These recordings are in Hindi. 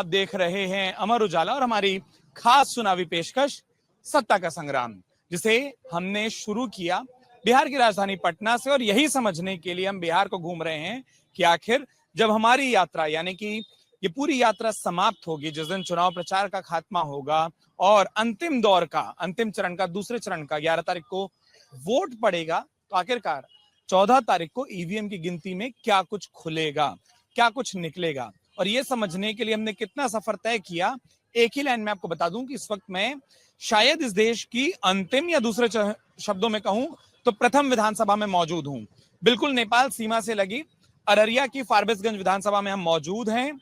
देख रहे हैं अमर उजाला और हमारी खास चुनावी पेशकश सत्ता का संग्राम, जिसे हमने शुरू किया बिहार की राजधानी पटना से। और यही समझने के लिए हम बिहार को घूम रहे हैं कि आखिर जब हमारी यात्रा यानी कि ये पूरी यात्रा समाप्त होगी, जिस दिन चुनाव प्रचार का खात्मा होगा और अंतिम दौर का, अंतिम चरण का, दूसरे चरण का 11 तारीख को वोट पड़ेगा, तो आखिरकार 14 तारीख को ईवीएम की गिनती में क्या कुछ खुलेगा, क्या कुछ निकलेगा। और ये समझने के लिए हमने कितना सफर तय किया, एक ही लाइन में आपको बता दूं कि इस वक्त मैं शायद इस देश की अंतिम या दूसरे शब्दों में कहूं तो प्रथम विधानसभा में मौजूद हूं। बिल्कुल नेपाल सीमा से लगी अररिया की फारबिसगंज विधानसभा में हम मौजूद हैं।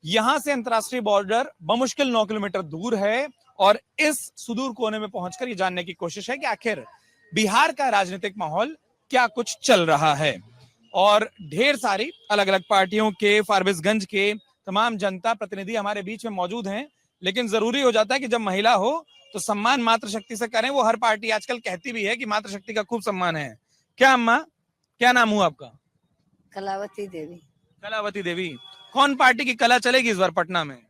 यहां से अंतरराष्ट्रीय बॉर्डर बमुश्किल 9 किलोमीटर दूर है और इस सुदूर कोने में पहुंचकर ये जानने की कोशिश है कि आखिर बिहार का राजनीतिक माहौल क्या कुछ चल रहा है। और ढेर सारी अलग अलग पार्टियों के, फारबिसगंज के तमाम जनता प्रतिनिधि हमारे बीच में मौजूद हैं। लेकिन जरूरी हो जाता है कि जब महिला हो तो सम्मान मातृशक्ति से करें। वो हर पार्टी आजकल कहती भी है कि मातृशक्ति का खूब सम्मान है। क्या अम्मा, क्या नाम हुआ आपका? कलावती देवी। कलावती देवी, कौन पार्टी की कला चलेगी इस बार पटना में?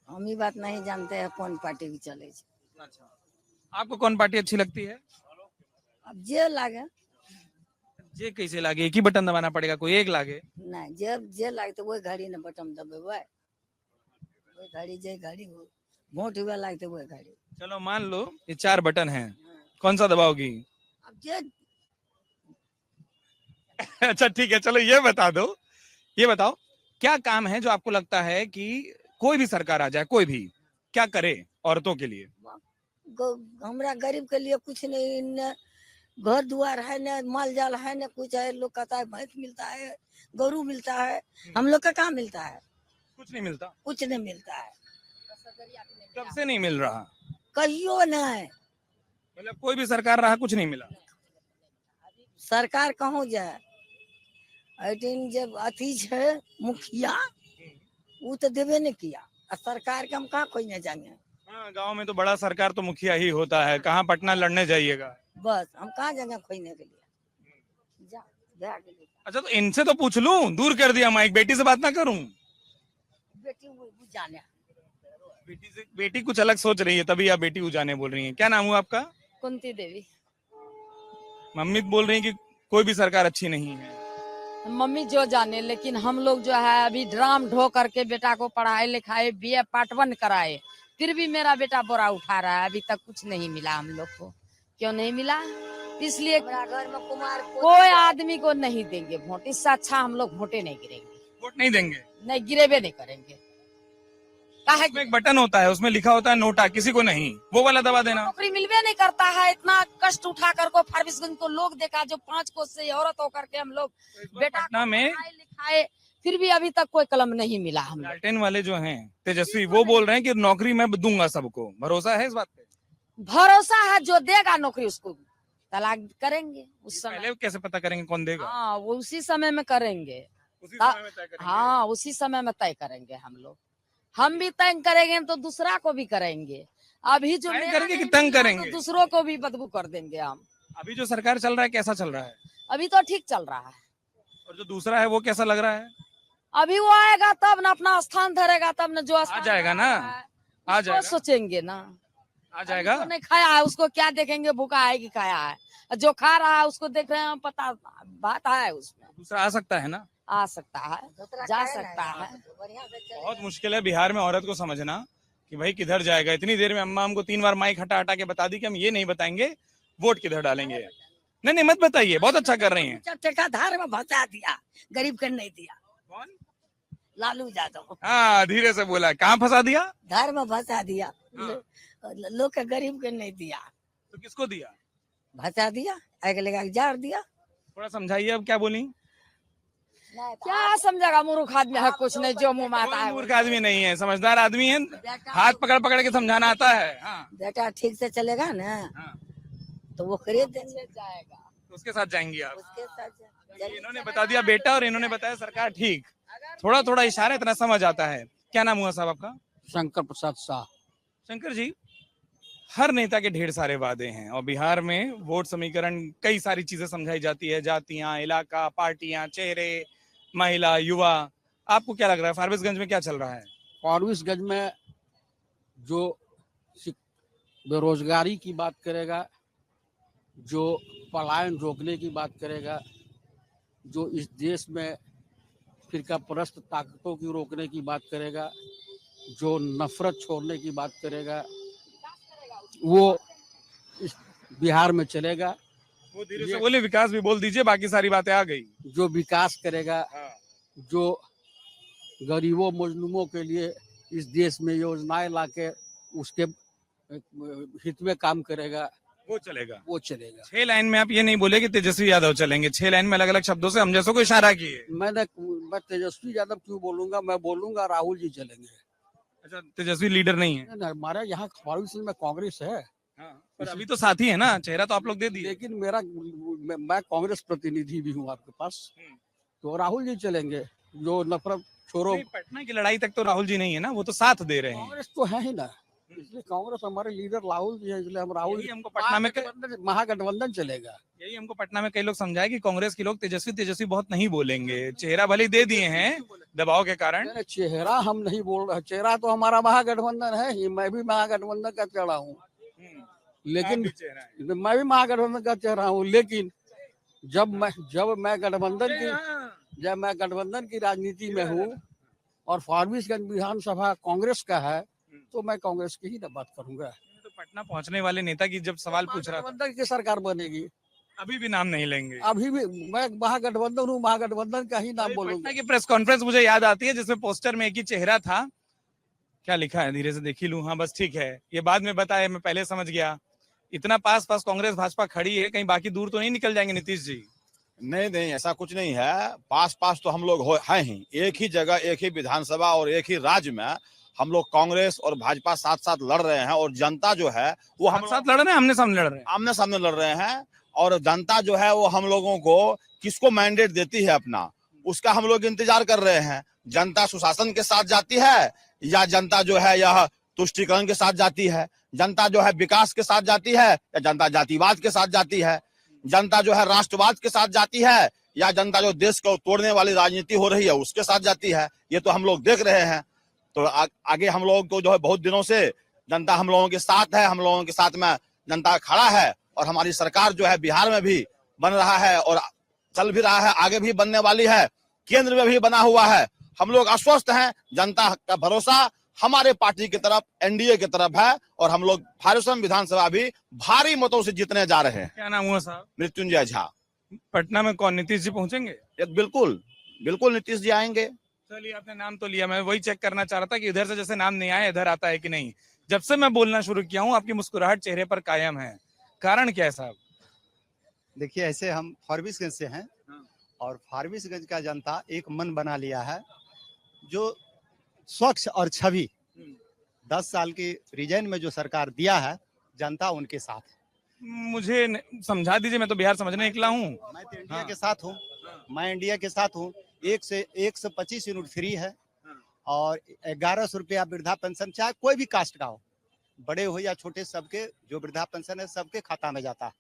हम ही बात नहीं जानते हैं कौन पार्टी की चले। अच्छा, आपको कौन पार्टी अच्छी लगती है? अब जे लागे। जे कैसे लागे? एक ही बटन दबाना पड़ेगा, कोई एक लागे? नहीं, जे लागे तो वही घड़ी न बटन दबेबै, वही घड़ी जे घड़ी हो वोट हुआ लागे तो वही घड़ी। चलो मान लो ये 4 बटन हैं, कौन सा दबाओगी? अब जे अच्छा ठीक है, चलो ये बता दो, ये बताओ क्या काम है जो आपको लगता है कि कोई भी सरकार आ जाए, कोई भी क्या करे औरतों के लिए? हमरा गरीब के लिए कुछ नहीं, न घर द्वार है, न माल जाल है, न कुछ है। लोग कहता है भैंस मिलता है, गरू मिलता है, हम लोग का कहाँ मिलता है? कुछ नहीं मिलता। कुछ नहीं मिलता है। कब से नहीं मिल रहा? कहियो नहीं। मतलब कोई भी सरकार रहा, कुछ नहीं मिला। सरकार कहाँ जाए? जब अथी है मुखिया, वो तो देवे नहीं किया। सरकार के हम कहाँ खोई नहीं जाएंगे। हाँ, गांव में तो बड़ा सरकार तो मुखिया ही होता है, कहाँ पटना लड़ने जाइएगा। बस हम कहाँ जाएंगे खोईने के लिए। जा अच्छा, तो इनसे तो पूछ लूं, दूर कर दिया माइक, बेटी से बात ना करूं? बेटी वो जाने। बेटी कुछ अलग सोच रही है, तभी आप बेटी उजाने बोल रही हैं। क्या नाम हुआ आपका? कुंती देवी। मम्मी बोल रही हैं कि कोई भी सरकार अच्छी नहीं है। मम्मी जो जाने, लेकिन हम लोग जो है अभी ड्राम ढो करके बेटा को पढ़ाए लिखाए, बीए पार्ट 1 कराए, फिर भी मेरा बेटा बोरा उठा रहा है। अभी तक कुछ नहीं मिला हम लोग को। क्यों नहीं मिला? इसलिए घर में कुमार कोई आदमी को नहीं देंगे वोट। इससे अच्छा हम लोग वोटे नहीं गिरेंगे। वोट नहीं देंगे? नहीं, गिरेबे नहीं करेंगे। उसमें एक बटन होता है, उसमें लिखा होता है नोटा, किसी को नहीं, वो वाला दबा देना। नौकरी मिलवे नहीं करता है। इतना कष्ट उठा कर को फारबिसगंज को लोग देखा, जो 5 कोस से औरत होकर के हम लोग बेटा पटना में लिखाए, फिर भी अभी तक कोई कलम नहीं मिला। हम लालटेन वाले जो हैं तेजस्वी, वो बोल रहे हैं कि नौकरी मैं दूंगा सबको। भरोसा है इस बात पे? भरोसा है, जो देगा नौकरी उसको तलाक करेंगे। उस समय पहले कैसे पता करेंगे कौन देगा? हाँ, वो उसी समय में करेंगे। उसी समय में तय करेंगे। हाँ, उसी समय में तय करेंगे हम लोग। हम भी तंग करेंगे तो दूसरा को भी करेंगे। अभी जो करेंगे कि तंग करेंगे? तो दूसरों को भी बदबू कर देंगे हम। अभी जो सरकार चल रहा है कैसा चल रहा है? अभी तो ठीक चल रहा है। और जो दूसरा है वो कैसा लग रहा है? अभी वो आएगा तब न अपना स्थान धरेगा, तब न जो आ जाएगा ना, आ जाएगा, सोचेंगे ना। आ जाएगा। नहीं खाया है उसको क्या देखेंगे, भूखा है कि खाया है? जो खा रहा है उसको देख रहे हैं, पता बात है उसमें। दूसरा आ सकता है ना? आ सकता है, जा सकता है। बहुत मुश्किल है बिहार में औरत को समझना कि भाई किधर जाएगा। इतनी देर में अम्मा हमको 3 बार माइक हटा हटा के बता दी कि हम ये नहीं बताएंगे वोट किधर डालेंगे। नहीं नहीं मत बताइए, बहुत अच्छा कर रही हैं। ठेकाधार में फंसा दिया, गरीब कर नहीं दिया। कौन? लालू यादव। हाँ, धीरे से बोला। कहाँ फंसा दिया? धार में फंसा दिया। लोग के गरीब के नहीं दिया। तो किसको दिया? फंसा दिया, आगे लगा जार दिया। थोड़ा समझाइए, अब क्या बोली? क्या समझेगा, मूर्ख आदमी है, कुछ नहीं, जो मुंह में आता है। मूर्ख आदमी नहीं है, समझदार आदमी है, हाथ पकड़ पकड़ के समझाना आता है। हाँ। बेटा ठीक से चलेगा ना, हाँ। तो वो खरीद जाएगा, तो उसके साथ जाएंगी आप? उसके साथ इन्होंने बता दिया बेटा और इन्होंने बताया सरकार ठीक। थोड़ा थोड़ा इशारा इतना समझ आता है। क्या नाम हुआ साहब आपका? शंकर प्रसाद शाह। शंकर जी, हर नेता के ढेर सारे वादे हैं और बिहार में वोट समीकरण कई सारी चीजें समझाई जाती है, जातियां, इलाका, पार्टियां, चेहरे, महिला, युवा। आपको क्या लग रहा है फारबिसगंज में क्या चल रहा है? फारबिसगंज में जो बेरोजगारी की बात करेगा, जो पलायन रोकने की बात करेगा, जो इस देश में फिरकापरस्त ताकतों की रोकने की बात करेगा, जो नफरत छोड़ने की बात करेगा, वो इस बिहार में चलेगा। वो धीरे से बोले, विकास भी बोल दीजिए, बाकी सारी बातें आ गई। जो विकास करेगा, हाँ। जो गरीबों मजलूमों के लिए इस देश में योजनाएं लाके उसके हित में काम करेगा, वो चलेगा। वो चलेगा। 6 लाइन में आप ये नहीं बोले कि तेजस्वी यादव चलेंगे, 6 लाइन में अलग अलग शब्दों से हम जैसों को इशारा किए। मैं तेजस्वी यादव क्यों बोलूंगा, मैं बोलूंगा राहुल जी चलेंगे। अच्छा, तेजस्वी लीडर नहीं है। हमारे यहाँ फारबिसगंज में कांग्रेस है। हाँ, पर अभी तो साथी है ना, चेहरा तो आप लोग दे दिए। लेकिन मैं कांग्रेस प्रतिनिधि भी हूँ आपके पास, तो राहुल जी चलेंगे। जो नफरत छोड़ो, पटना की लड़ाई तक तो राहुल जी नहीं है ना, वो तो साथ दे रहे हैं। कांग्रेस तो है ही ना, इसलिए कांग्रेस हमारे लीडर राहुल जी है, इसलिए हम राहुल यही हमको पटना में महागठबंधन चलेगा। यही हमको पटना में कई लोग समझाए कि कांग्रेस के लोग तेजस्वी बहुत नहीं बोलेंगे, चेहरा भले दे दिए हैं दबाव के कारण। चेहरा हम नहीं बोल रहे, चेहरा तो हमारा महागठबंधन है ही, मैं भी महागठबंधन का चेहरा हूँ। लेकिन मैं भी महागठबंधन का चेहरा हूँ, लेकिन जब मैं गठबंधन की राजनीति में हूँ और फारबिसगंज विधानसभा कांग्रेस का है, तो मैं कांग्रेस की ही बात करूंगा। तो पटना पहुंचने वाले नेता की जब सवाल पूछ रहा था, गठबंधन की सरकार बनेगी, अभी भी नाम नहीं लेंगे। अभी भी मैं महागठबंधन हूँ, महागठबंधन का ही नाम बोलूंगा। पटना की प्रेस कॉन्फ्रेंस मुझे याद आती है जिसमें पोस्टर में एक ही चेहरा था, क्या लिखा है धीरे से देख ही लूं। हाँ बस ठीक है, ये बाद में बताया, मैं पहले समझ गया। इतना पास कांग्रेस भाजपा खड़ी है, कहीं बाकी दूर तो नहीं निकल जाएंगे नीतीश जी? नहीं, ऐसा कुछ नहीं है। पास तो हम लोग हैं ही, एक ही जगह, एक ही विधानसभा और एक ही राज्य में हम लोग कांग्रेस और भाजपा साथ साथ लड़ रहे हैं। और जनता जो है वो हम साथ लड़ रहे हैं, आमने सामने लड़ रहे हैं। और जनता जो है वो हम लोगों को किसको मैंडेट देती है अपना, उसका हम लोग इंतजार कर रहे हैं। जनता सुशासन के साथ जाती है या जनता जो है यह तुष्टीकरण के साथ जाती है, जनता जो है विकास के साथ जाती है या जनता जातिवाद के साथ जाती है, जनता जो है राष्ट्रवाद के साथ जाती है या जनता जो देश को तोड़ने वाली राजनीति हो रही है उसके साथ जाती है, ये तो हम लोग देख रहे हैं। तो आगे हम लोगों को जो है बहुत दिनों से जनता हम लोगों के साथ है, हम लोगों के साथ में जनता खड़ा है। और हमारी सरकार जो है बिहार में भी बन रहा है और चल भी रहा है, आगे भी बनने वाली है, केंद्र में भी बना हुआ है। हम लोग आश्वस्त हैं, जनता का भरोसा हमारे पार्टी की तरफ, एनडीए की तरफ है और हम लोग फारबिसगंज विधानसभा भी भारी मतों से जीतने जा रहे हैं। क्या नाम हुआ साहब? मृत्युंजय झा। पटना में कौन, नीतीश जी पहुंचेंगे? बिल्कुल नीतीश जी आएंगे। चलिए, आपने नाम तो लिया, मैं वही चेक करना चाह रहा था कि इधर से जैसे नाम नहीं आया इधर आता है कि नहीं। जब से मैं बोलना शुरू किया हूँ आपकी मुस्कुराहट चेहरे पर कायम है, कारण क्या है साहब? देखिए, ऐसे हम फारबिसगंज से हैं और फारबिसगंज का जनता एक मन बना लिया है, जो स्वच्छ और छवि 10 साल की रीजन में जो सरकार दिया है, जनता उनके साथ है। मुझे समझा दीजिए, मैं तो बिहार समझने निकला हूँ। मैं तो इंडिया के साथ हूँ, मैं इंडिया के साथ हूँ। 125 यूनिट फ्री है और 1100 रुपया वृद्धा पेंशन, चाहे कोई भी कास्ट का हो, बड़े हो या छोटे, सबके जो वृद्धा पेंशन है सबके खाता में जाता है।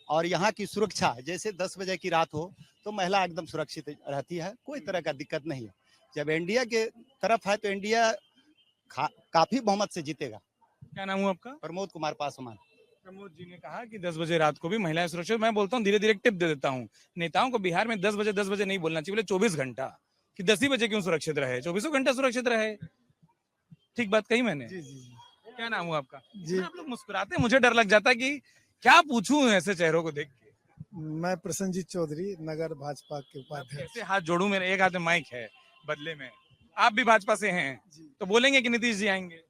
और यहाँ की सुरक्षा, जैसे 10 बजे की रात हो तो महिला एकदम सुरक्षित रहती है, कोई तरह का दिक्कत नहीं है। जब इंडिया के तरफ है तो इंडिया काफी बहुमत से जीतेगा। क्या नाम हुआ आपका? प्रमोद कुमार पासवान। प्रमोद जी ने कहा कि 10 बजे रात को भी महिलाएं सुरक्षित। मैं बोलता हूँ धीरे धीरे टिप दे देता हूँ नेताओं को, बिहार में 10 बजे नहीं बोलना चाहिए, बोले 24 घंटा, कि 10 ही बजे क्यों सुरक्षित रहे, 24 घंटा सुरक्षित रहे। ठीक बात कही मैंने? जी। क्या नाम हुआ आपका? जी। आप लोग मुस्कुराते हैं, मुझे डर लग जाता है कि क्या पूछूं ऐसे चेहरों को देख के। मैं प्रसन्नजीत चौधरी, नगर भाजपा के उपाध्यक्ष। कैसे हाथ जोड़ूं, मेरे एक हाथ में माइक है बदले में। आप भी भाजपा से हैं तो बोलेंगे कि नीतीश जी आएंगे?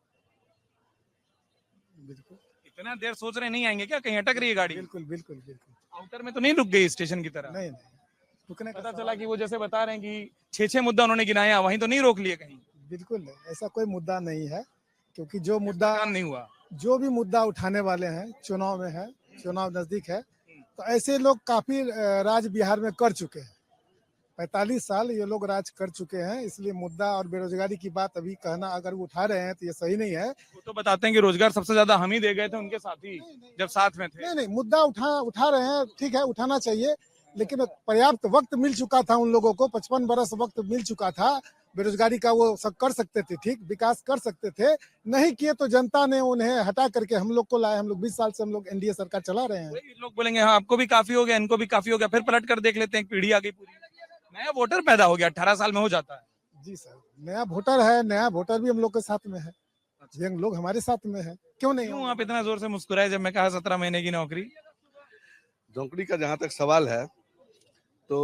बिल्कुल। इतना देर सोच रहे नहीं आएंगे क्या? कहीं अटक रही है गाड़ी? बिल्कुल। आउटर में तो नहीं रुक गई स्टेशन की तरह? नहीं, रुकने पता चला कि वो जैसे बता रहे हैं कि 6 मुद्दा उन्होंने गिनाया, वहीं तो नहीं रोक लिए कहीं? बिल्कुल नहीं, ऐसा कोई मुद्दा नहीं है, क्योंकि जो मुद्दा नहीं हुआ, जो भी मुद्दा उठाने वाले हैं चुनाव में है, चुनाव नजदीक है, तो ऐसे लोग काफी राज बिहार में कर चुके हैं। 45 साल ये लोग राज कर चुके हैं, इसलिए मुद्दा और बेरोजगारी की बात अभी कहना अगर वो उठा रहे हैं तो ये सही नहीं है। वो तो बताते हैं कि रोजगार सबसे ज्यादा हम ही दे गए थे उनके साथी, जब साथ में थे। नहीं, मुद्दा उठा रहे हैं, ठीक है, उठाना चाहिए, लेकिन पर्याप्त वक्त मिल चुका था उन लोगों को, 55 बरस वक्त मिल चुका था, बेरोजगारी का वो सब कर सकते थे, ठीक विकास कर सकते थे, नहीं किए तो जनता ने उन्हें हटा करके हम लोग को लाए। हम लोग 20 साल से हम लोग एनडीए सरकार चला रहे हैं। वही लोग बोलेंगे हाँ आपको भी काफी हो गया, इनको भी काफी हो गया, फिर पलट कर देख लेते हैं, एक पीढ़ी आ गई पूरी, नया वोटर पैदा हो गया, 18 साल में हो जाता है। जी सर, नया वोटर है, नया वोटर भी हम लोग के साथ में है, यंग लोग हमारे साथ में है, क्यों नहीं? क्यों आप इतना जोर से मुस्कुराए जब मैं कहा 17 महीने की नौकरी? नौकरी का जहां तक सवाल है तो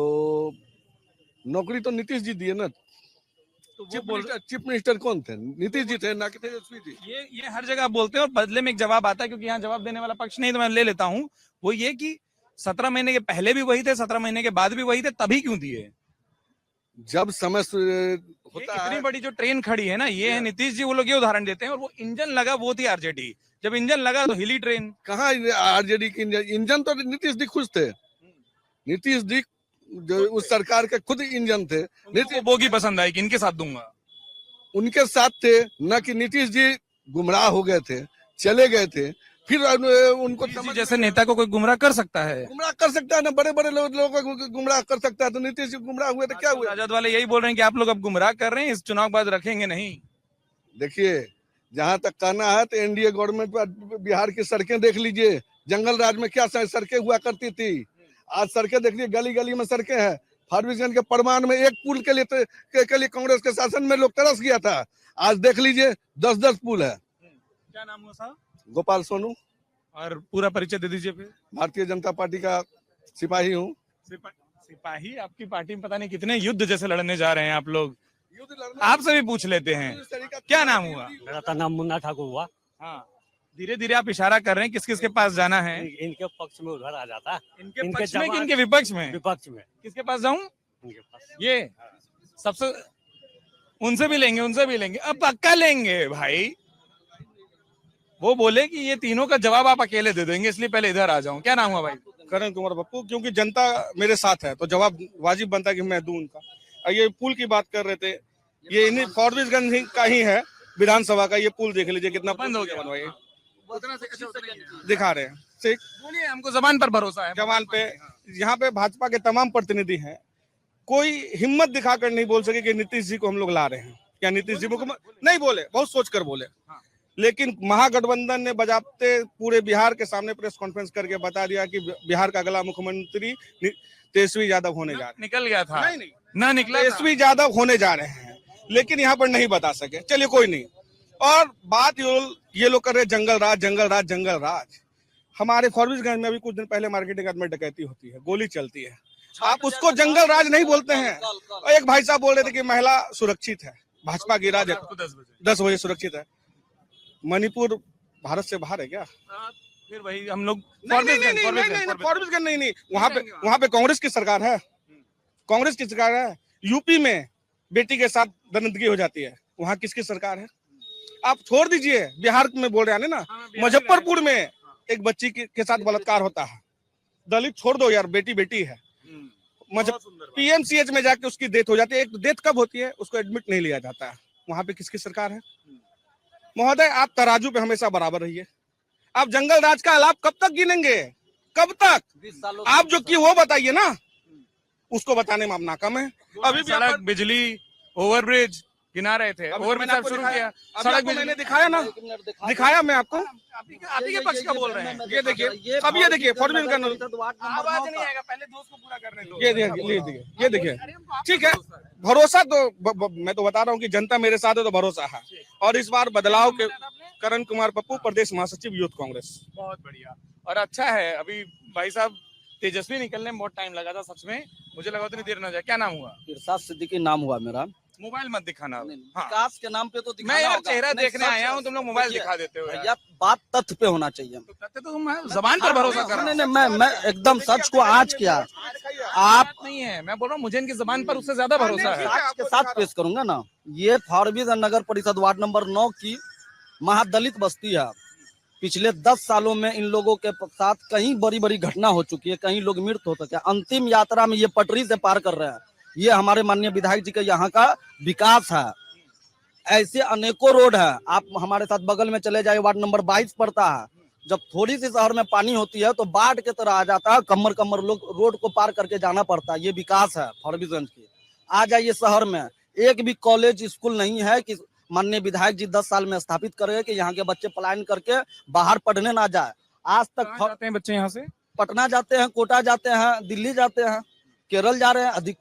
नौकरी तो नीतीश जी दिए ना। तो वो बोल चीफ मिनिस्टर कौन थे? नीतीश जी थे, ना कि तेजस्वी जी। ये हर जगह बोलते हैं और बदले में एक जवाब आता है, क्योंकि यहाँ जवाब देने वाला पक्ष नहीं, तो मैं ले लेता हूँ। वो ये कि 17 महीने के पहले भी वही थे, 17 महीने के बाद भी वही थे, तभी क्यों दिए? जब समय होता है इतनी बड़ी जो ट्रेन खड़ी है ना, ये है नीतीश जी, वो लोग ये उदाहरण देते हैं, और वो इंजन लगा वो थी आरजेडी, जब इंजन लगा तो हिली ट्रेन। कहाँ आरजेडी की इंजन तो नीतीश जी खुद थे। नीतीश जी जो उस सरकार के खुद इंजन थे। नीतीश बोगी पसंद आई कि इनके साथ दूंगा, उनके साथ थे, न कि नीतीश जी गुमराह हो गए थे, चले गए थे, फिर उनको जैसे नेता को कोई गुमराह कर सकता है, गुमराह कर सकता है ना, बड़े बड़े लोगों को गुमराह कर सकता है। तो नीतीश जी गुमराह हुए तो क्या हुए? राजद वाले यही बोल रहे हैं कि आप लोग अब गुमराह कर रहे हैं, इस चुनाव के बाद रखेंगे नहीं। देखिए, जहां तक कहना है तो एनडीए गवर्नमेंट पर बिहार की सड़कें देख लीजिए, जंगल राज में क्या सड़कें हुआ करती थी, आज सड़कें देख लीजिए, गली गली में सड़कें हैं। फारबिसगंज के परमान में एक पुल के लिए कांग्रेस के शासन में लोग तरस गया था, आज देख लीजिए 10-10 पुल है। क्या नाम हुआ साहब? गोपाल सोनू। और पूरा परिचय दे दीजिए फिर। भारतीय जनता पार्टी का सिपाही हूँ। सिपाही? आपकी पार्टी में पता नहीं कितने युद्ध जैसे लड़ने जा रहे हैं आप लोग, आपसे भी पूछ लेते हैं। क्या नाम हुआ? मेरा तो नाम मुन्ना ठाकुर हुआ। हाँ, धीरे धीरे आप इशारा कर रहे हैं किस किस के पास जाना है। इनके पक्ष में उधर आ जाता, इनके पक्ष में कि इनके विपक्ष में? विपक्ष में। किसके पास जाऊं? इनके पास। ये सबसे, उनसे भी लेंगे, उनसे भी लेंगे, अब पक्का लेंगे भाई। वो बोले कि ये तीनों का जवाब आप अकेले दे देंगे, इसलिए पहले इधर आ जाऊं। क्या नाम हुआ भाई? करण कुमार पप्पू, क्योंकि जनता मेरे साथ है तो जवाब वाजिब बनता है कि मैं दूं उनका। और ये पुल की बात कर रहे थे, ये इन्हीं फॉरबिसगंज का ही है, विधानसभा का। ये पुल देख लीजिए कितना बंद हो गया, बनवाइए, दिखा रहे हैं। ठीक, बोलिए, हमको जबान पर भरोसा है। जवान पे, यहाँ पे भाजपा के तमाम प्रतिनिधि हैं, कोई हिम्मत दिखाकर नहीं बोल सके कि नीतीश जी को हम लोग ला रहे हैं, क्या नीतीश जी को नहीं बोले, बहुत सोच कर बोले। लेकिन महागठबंधन ने बजाते पूरे बिहार के सामने प्रेस कॉन्फ्रेंस करके बता दिया कि बिहार का अगला मुख्यमंत्री तेजस्वी यादव होने जा रहे हैं। निकल गया था? नहीं, ना निकला, तेजस्वी यादव होने जा रहे हैं, लेकिन यहाँ पर नहीं बता सके। चलिए कोई नहीं। और बात ये लोग कर रहे जंगल राज, जंगल राज, जंगल राज। हमारे फॉरबिसगंज में अभी कुछ दिन पहले मार्केटिंग यार्ड में डकैती होती है, गोली चलती है, आप उसको जंगल राज नहीं बोलते हैं। और एक भाई साहब बोल रहे थे कि महिला सुरक्षित है, भाजपा की राज 10 बजे सुरक्षित है। मणिपुर भारत से बाहर है क्या? फिर वही हम लोग फॉरबिसगंज नहीं, वहाँ पे कांग्रेस की सरकार है, कांग्रेस की सरकार है। यूपी में बेटी के साथ दरिंदगी हो जाती है, वहाँ किसकी सरकार है? आप छोड़ दीजिए, बिहार में बोल रहे हैं ना, मुजफ्फरपुर में एक बच्ची के साथ बलात्कार होता है, दलित छोड़ दो यार, बेटी बेटी है। पीएमसीएच में जाके उसकी डेथ हो जाती है। एक डेथ कब होती है? उसको एडमिट नहीं लिया जाता है। वहाँ पे किसकी सरकार है? महोदय, आप तराजू पे हमेशा बराबर रहिए। आप जंगल राज का आलाप कब तक गिनेंगे? कब तक? आप जो की वो बताइए ना, उसको बताने में आप नाकाम है। अभी सड़क, बिजली, ओवरब्रिज गिना रहे थे, ओवरब्रिज शुरू किया, सड़क मैंने दिखाया ना, दिखाया मैं आपको। आप ही के पक्ष का बोल रहे हैं। ये देखिए, अब ये देखिए फॉरबिसगंज आवाज नहीं आएगा, पहले दोस्त को पूरा करने दो। ये देखिए, ठीक है। भरोसा तो मैं तो बता रहा हूँ कि जनता मेरे साथ है तो भरोसा है। और इस बार बदलाव के करण कुमार पप्पू, प्रदेश महासचिव यूथ कांग्रेस। बहुत बढ़िया और अच्छा है। अभी भाई साहब तेजस्वी निकलने में बहुत टाइम लगा था, सच में मुझे लगा उतनी देर न जाए। क्या नाम हुआ? इरशाद सिद्दीकी नाम हुआ मेरा। मोबाइल मत दिखाना। हाँ। विकास के नाम पे तो मैं यार चेहरा देखने आया हूँ, तुम लोग मोबाइल दिखा देते हो यार। बात तथ्य पे होना चाहिए। तो तुम जबान पर भरोसा कर रहे हो। मैं एकदम सच को आज किया। आप नहीं है, मैं बोल रहा हूँ मुझे इनकी जबान पर उससे ज्यादा भरोसा है। आज के साथ पेश करूंगा ना। ये फॉरबिसगंज नगर परिषद वार्ड नंबर 9 की महादलित बस्ती है। पिछले 10 सालों में इन लोगों के साथ कई बड़ी बड़ी घटना हो चुकी है, कई लोग मृत हो चुके हैं। अंतिम यात्रा में ये पटरी से पार कर रहे हैं। ये हमारे माननीय विधायक जी के यहाँ का विकास है। ऐसे अनेकों रोड है। आप हमारे साथ बगल में चले जाए, वार्ड नंबर 22 पड़ता है, जब थोड़ी सी शहर में पानी होती है तो बाढ़ की तरह आ जाता है, कमर कमर लोग रोड को पार करके जाना पड़ता है। ये विकास है फारबिसगंज की। आ जाइए शहर में, एक भी कॉलेज स्कूल नहीं है कि माननीय विधायक जी 10 साल में स्थापित करेंगे कि यहाँ के बच्चे पलायन करके बाहर पढ़ने ना जाए। आज तक कहाँ जाते हैं बच्चे यहाँ से? पटना जाते हैं, कोटा जाते हैं, दिल्ली जाते हैं, केरल जा रहे हैं। अधिक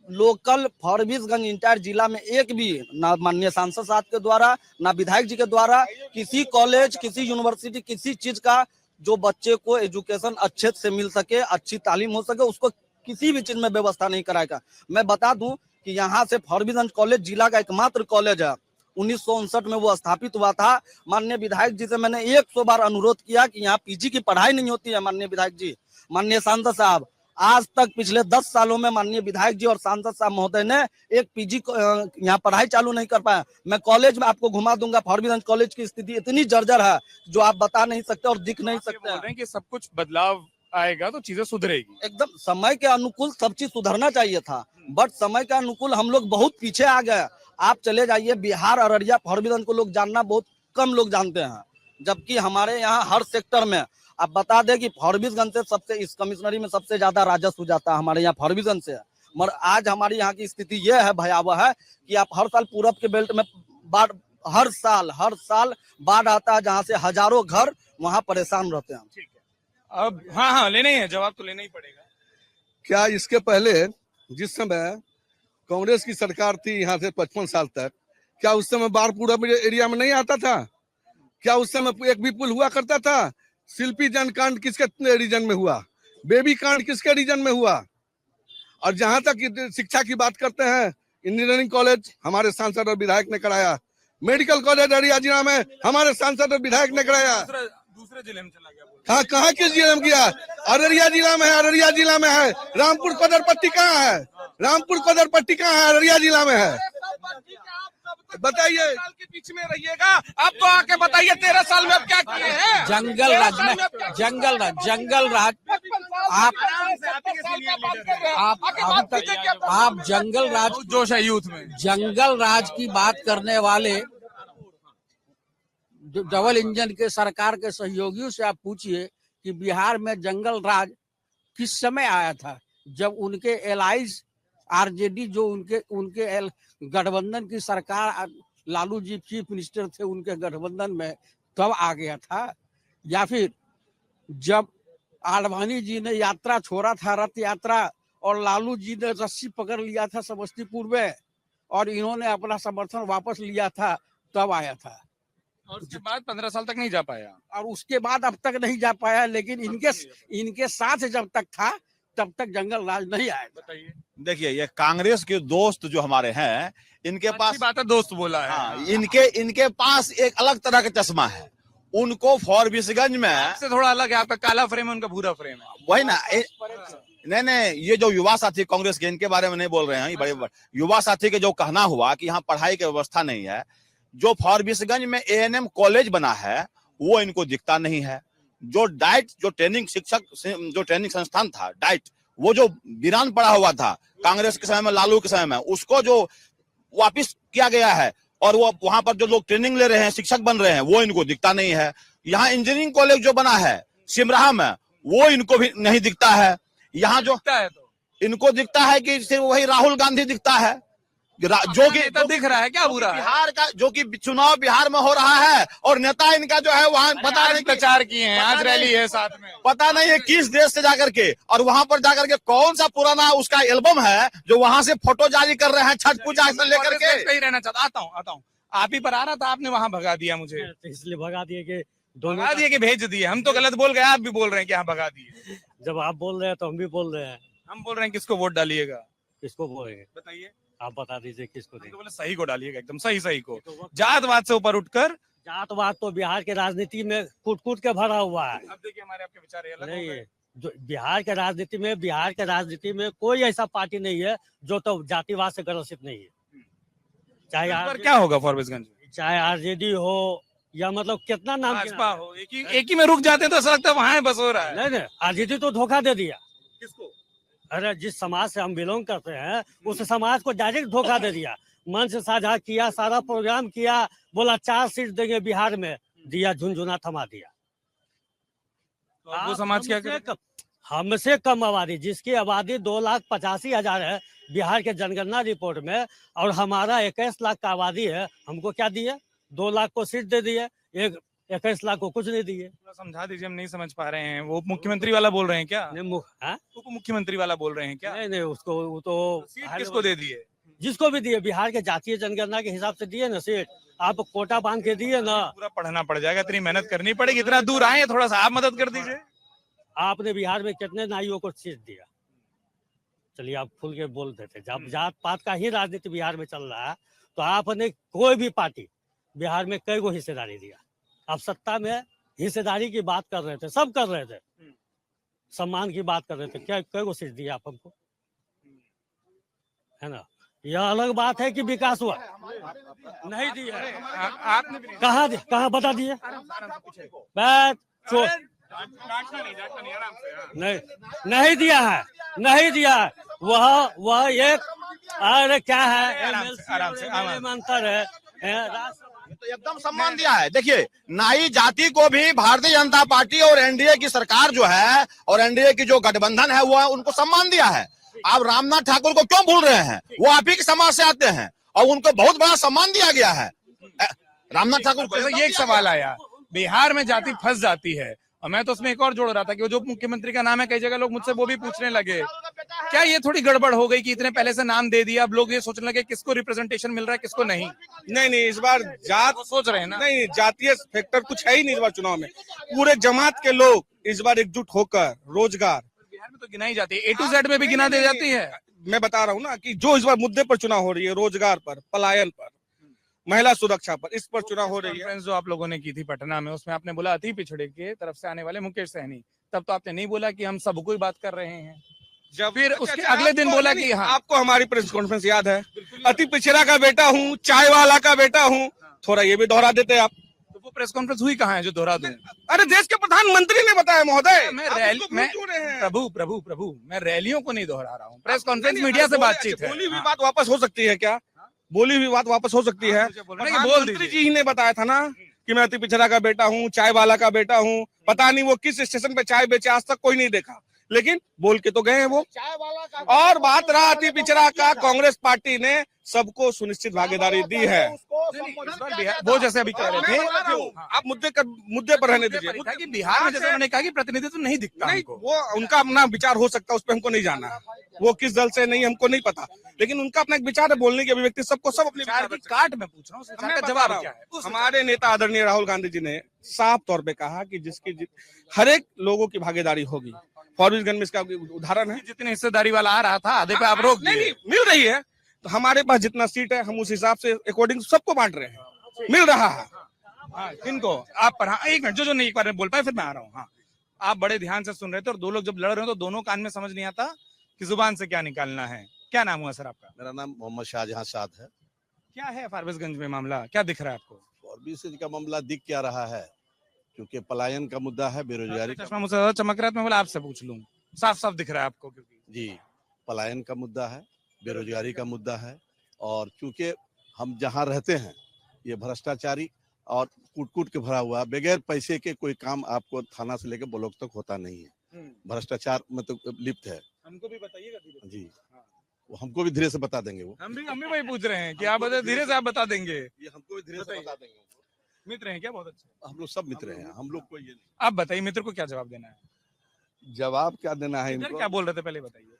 लोकल फारबिसगंज इंटायर जिला में एक भी ना माननीय सांसद साहब के द्वारा ना विधायक जी के द्वारा किसी कॉलेज, किसी यूनिवर्सिटी, किसी चीज का जो बच्चे को एजुकेशन अच्छे से मिल सके, अच्छी तालीम हो सके, उसको किसी भी चीज में व्यवस्था नहीं कराएगा। मैं बता दूं कि यहाँ से फारबिसगंज कॉलेज जिला का एकमात्र कॉलेज है। 1959 में वो स्थापित हुआ था। माननीय विधायक जी से मैंने 100 बार अनुरोध किया कि यहाँ पीजी की पढ़ाई नहीं होती है। माननीय विधायक जी, माननीय सांसद साहब, आज तक पिछले 10 सालों में माननीय विधायक जी और सांसद साहब महोदय ने एक पीजी यहाँ पढ़ाई चालू नहीं कर पाया। मैं कॉलेज में आपको घुमा दूंगा। फारबिसगंज कॉलेज की स्थिति इतनी जर्जर है जो आप बता नहीं सकते और दिख नहीं सकते। बोल रहे हैं कि सब कुछ बदलाव आएगा तो चीजें सुधरेगी। एकदम समय के अनुकूल सब चीज सुधरना चाहिए था, बट समय के अनुकूल हम लोग बहुत पीछे आ गए। आप चले जाइए बिहार, अररिया, फारबिसगंज को लोग जानना बहुत कम लोग जानते हैं, जबकि हमारे यहाँ हर सेक्टर में आप बता दें कि फारबिसगंज से सबसे इस कमिश्नरी में सबसे ज्यादा राजस्व जाता है हमारे यहाँ फारबिसगंज से। मगर आज हमारी यहाँ की स्थिति ये है भयावह है कि आप हर साल पूरब के बेल्ट में बाढ़, हर साल बाढ़ आता है, जहाँ से हजारों घर वहाँ परेशान रहते हैं। ठीक है, अब हाँ लेना ही है, जवाब तो लेना ही पड़ेगा। क्या इसके पहले जिस समय कांग्रेस की सरकार थी यहाँ से 55 साल तक, क्या उस समय बाढ़ पूरा एरिया में नहीं आता था? क्या उस समय एक भी पुल हुआ करता था? शिल्पी जन कांड किसके रीजन में हुआ? बेबी कांड किसके रीजन में हुआ? और जहां तक शिक्षा की बात करते हैं, इंजीनियरिंग कॉलेज हमारे सांसद और विधायक ने कराया, मेडिकल कॉलेज अररिया जिला में हमारे सांसद और विधायक ने कराया। दूसरे जिले में चला गया। कहाँ किस जिले में किया? अररिया जिला में है, अररिया जिला में है। रामपुर कदरपट्टी कहाँ है? रामपुर कदरपट्टी कहाँ है? अररिया जिला में है। बताइए, साल के बीच में रहिएगा, अब तो आके बताइए 13 साल में अब क्या किए हैं? जंगल राज में जंगल राज आप जंगल राज, जोश है यूथ में। जंगल राज की बात करने वाले डबल इंजन के सरकार के सहयोगियों से आप पूछिए कि बिहार में जंगल राज किस समय आया था, जब उनके एलाइज आरजेडी जो उनके गठबंधन की सरकार, लालू जी चीफ मिनिस्टर थे उनके गठबंधन में, तब आ गया था, या फिर जब आडवाणी जी ने यात्रा छोड़ा था, रथ यात्रा, और लालू जी ने रस्सी पकड़ लिया था समस्तीपुर में और इन्होंने अपना समर्थन वापस लिया था, तब आया था। और उसके बाद 15 साल तक नहीं जा पाया, और उसके बाद अब तक नहीं जा पाया, लेकिन इनके साथ जब तक था तब तक जंगल राज नहीं आया। बताइए। देखिए, ये कांग्रेस के दोस्त जो हमारे हैं, इनके पास बात है, दोस्त बोला है। हाँ, इनके पास एक अलग तरह का चश्मा है। उनको फारबिसगंज में से थोड़ा अलग है, आपका काला फ्रेम है, उनका भूरा फ्रेम है। वही ना, नहीं, ये जो युवा साथी कांग्रेस के, इनके बारे में नहीं बोल रहे हैं। ये बड़े युवा साथी के जो कहना हुआ कि यहाँ पढ़ाई की व्यवस्था नहीं है, जो फारबिसगंज में एएनएम कॉलेज बना है वो इनको दिखता नहीं है। जो डाइट, जो ट्रेनिंग जो ट्रेनिंग संस्थान था डाइट, वो जो वीरान पड़ा हुआ था कांग्रेस के समय में, लालू के समय में, उसको जो वापिस किया गया है और वो वहां पर जो लोग ट्रेनिंग ले रहे हैं, शिक्षक बन रहे हैं, वो इनको दिखता नहीं है। यहाँ इंजीनियरिंग कॉलेज जो बना है सिमराहा में, वो इनको भी नहीं दिखता है। यहाँ जो है तो इनको दिखता है कि सिर्फ वही राहुल गांधी दिखता है, जो कि दिख रहा है क्या बुरा है? बिहार का, जो कि चुनाव बिहार में हो रहा है और नेता इनका जो है वहाँ पता नहीं प्रचार किए हैं, आज रैली है साथ में, पता नहीं है किस देश से जाकर के, और वहां पर जाकर के कौन सा पुराना उसका एल्बम है जो वहां से फोटो जारी कर रहे हैं छठ पूजा से लेकर के। ही रहना चाहता। आता हूँ आप ही पर आ रहा था, आपने वहां भगा दिया मुझे, इसलिए भगा दिए कि भगा दिए कि भेज दिए। हम तो गलत बोल गए, आप भी बोल रहे हैं कि यहाँ भगा दिए। जब आप बोल रहे हैं तो हम भी बोल रहे हैं। हम बोल रहे हैं किसको वोट डालिएगा, किसको बोलेंगे बताइए, आप बता दीजिए किसको हम तो देंगे। बोले सही को डालिएगा, एकदम सही को। जातवाद से ऊपर उठकर, जातवाद तो बिहार के राजनीति में कूट के भरा हुआ है। अब देखिए हमारे आपके विचार अलग नहीं हो है गए। जो बिहार के राजनीति में कोई ऐसा पार्टी नहीं है जो तो जातिवाद से ग्रसित नहीं है। इस बार क्या होगा फारबिसगंज में? चाहे आरजेडी हो या मतलब कितना नाम भाजपा हो, एक ही में रुक जाते हैं तो ऐसा लगता है वहां बस हो रहा है। नहीं, आरजेडी तो धोखा दे दिया। किसको? अरे जिस समाज से हम बिलोंग करते हैं उस समाज को डायरेक्ट धोखा दे दिया। मंच साझा किया, सारा प्रोग्राम किया, बोला 4 सीट देंगे बिहार में, दिया झुनझुना थमा दिया। तो वो समाज क्या करे? हमसे कम आबादी, जिसकी आबादी 2,85,000 है बिहार के जनगणना रिपोर्ट में, और हमारा 21 लाख का आबादी है, हमको क्या दिए? 2 लाख को सीट दे दिए, 21 लाख को कुछ नहीं दिए। थोड़ा समझा दीजिए, हम नहीं समझ पा रहे हैं। वो मुख्यमंत्री वाला बोल रहे हैं क्या? हाँ? उप मुख्यमंत्री वाला बोल रहे हैं क्या? नहीं, उसको वो तो सीट किसको दे दिए? जिसको भी दिए, बिहार के जातीय जनगणना के हिसाब से दिए ना सीट। आप कोटा बांध के दिए ना। पूरा पढ़ना पड़ जाएगा, इतनी मेहनत करनी पड़ेगी, इतना दूर आए हैं, थोड़ा सा आप मदद कर दीजिए। आपने बिहार में कितने नाइयों को सीट दिया? चलिए, आप खुल के बोल देते। जब जात पात का ही राजनीति बिहार में चल रहा है, तो आपने कोई भी पार्टी बिहार में कई को हिस्सेदारी दिया? आप सत्ता में हिस्सेदारी की बात कर रहे थे, सब कर रहे थे, सम्मान की बात कर रहे थे, क्या कई को सीट दिया आप हमको? है ना? यह अलग बात है कि विकास हुआ नहीं दिया। आपने कहाँ बता दिए? नहीं दिया है, नहीं दिया है। वह एक, अरे क्या है, आराम से अंतर है। तो एकदम सम्मान दिया है। देखिए, नाई जाति को भी भारतीय जनता पार्टी और एनडीए की सरकार जो है, और एनडीए की जो गठबंधन है, वो उनको सम्मान दिया है। आप रामनाथ ठाकुर को क्यों भूल रहे हैं? वो आप ही के समाज से आते हैं और उनको बहुत बड़ा सम्मान दिया गया है। रामनाथ ठाकुर को ये एक सवाल आया, बिहार में जाति फंस जाती है, और मैं तो उसमें एक और जोड़ रहा था कि वो जो मुख्यमंत्री का नाम है, कई जगह लोग मुझसे वो भी पूछने लगे, क्या ये थोड़ी गड़बड़ हो गई कि इतने पहले से नाम दे दिया, अब लोग ये सोचने लगे किसको रिप्रेजेंटेशन मिल रहा है, किसको नहीं? नहीं, इस बार जात सोच रहे हैं ना? नहीं, जातीय फैक्टर कुछ है ही नहीं इस बार चुनाव में। पूरे जमात के लोग इस बार एकजुट होकर रोजगार, बिहार में तो गिनाई जाती है, A to Z में भी गिना दी जाती है। मैं बता रहा हूँ ना कि जो इस बार मुद्दे पर चुनाव हो रही है, रोजगार पर, पलायन पर, महिला सुरक्षा पर, इस पर चुनाव हो रही है। कॉन्फ्रेंस जो आप लोगों ने की थी पटना में, उसमें आपने बोला अति पिछड़े के तरफ से आने वाले मुकेश सहनी, तब तो आपने नहीं बोला कि हम सबको ही बात कर रहे हैं। जब फिर उसके अगले दिन बोला कि हाँ, आपको हमारी प्रेस कॉन्फ्रेंस याद है? अति पिछड़ा का बेटा हूँ, चाय वाला का बेटा हूँ, थोड़ा ये भी दोहरा देते आप। तो वो प्रेस कॉन्फ्रेंस हुई कहाँ है जो दोहरा दूं? अरे देश के प्रधानमंत्री ने बताया महोदय। प्रभु, मैं रैलियों को नहीं दोहरा रहा हूँ, प्रेस कॉन्फ्रेंस मीडिया से बातचीत है। बोली हुई बात वापस हो सकती है क्या? बोली हुई बात वापस हो सकती है? प्रधानमंत्री जी ने बताया था ना कि मैं अति पिछड़ा का बेटा हूँ, चाय वाला का बेटा हूँ। पता नहीं वो किस स्टेशन पे चाय बेचे, आज तक कोई नहीं देखा, लेकिन बोल के तो गए हैं वो। और बात रहा अति पिछड़ा का, कांग्रेस पार्टी ने सबको सुनिश्चित भागीदारी दी है। वो जैसे अभी कह रहे थे, आप मुद्दे पर रहने दीजिए कि बिहार में जैसे उन्होंने कहा कि प्रतिनिधित्व नहीं दिखता नहीं, हमको। वो उनका अपना विचार हो सकता है, उस पर हमको नहीं जाना है। वो किस दल से नहीं हमको नहीं पता, लेकिन उनका अपना एक विचार है, बोलने की अभिव्यक्ति, सबको सब अपने विचार की काट में पूछ रहा हूँ, मैं बता जवाब रहा क्या है? हूं। हमारे नेता आदरणीय राहुल गांधी जी ने साफ तौर पे कहा कि जिसकी हर एक लोगों की भागीदारी होगी। फॉरबिसगंज में इसका उदाहरण है। जितनी हिस्सेदारी वाला आ रहा था, आधे पे आप रोक दिए। नहीं, मिल रही है, तो हमारे पास जितना सीट है हम उस हिसाब से अकॉर्डिंग सबको बांट रहे हैं, मिल रहा है। हाँ, किनको आप पर? हाँ, एक मिनट, जो नहीं एक बार बोल पाए, फिर मैं आ रहा हूँ। हाँ, आप बड़े ध्यान से सुन रहे थे, और दो लोग जब लड़ रहे हो तो दोनों कान में समझ नहीं आता कि जुबान से क्या निकालना है। क्या नाम हुआ सर आपका? मेरा नाम मोहम्मद शाहजहां साद है। क्या है फारबिसगंज में मामला, क्या दिख रहा है आपको? फारबिसगंज का मामला दिख क्या रहा है, क्योंकि पलायन का मुद्दा है, बेरोजगारी का। चश्मा मुझसे ज्यादा चमक रहा है, तो मैं बोला आपसे पूछ लूं, साफ साफ दिख रहा है आपको? क्योंकि जी, पलायन का मुद्दा है, बेरोजगारी का मुद्दा है, और क्योंकि हम जहाँ रहते हैं ये भ्रष्टाचारी और कूट कूट के भरा हुआ, बगैर पैसे के कोई काम आपको थाना से लेकर ब्लॉक तक होता नहीं है। भ्रष्टाचार में तो लिप्त है। हमको भी बताइएगा धीरे जी, वो हमको भी धीरे से बता देंगे। वो हम भी वही पूछ रहे हैं कि आप धीरे से आप बता देंगे। ये हमको भी धीरे से बता देंगे। मित्र हैं क्या? बहुत अच्छे, हम लोग सब मित्र हैं, हम लोग को ये नहीं। आप बताइए मित्र को क्या जवाब देना है? जवाब क्या देना है इनको? क्या बोल रहे थे पहले बताइए।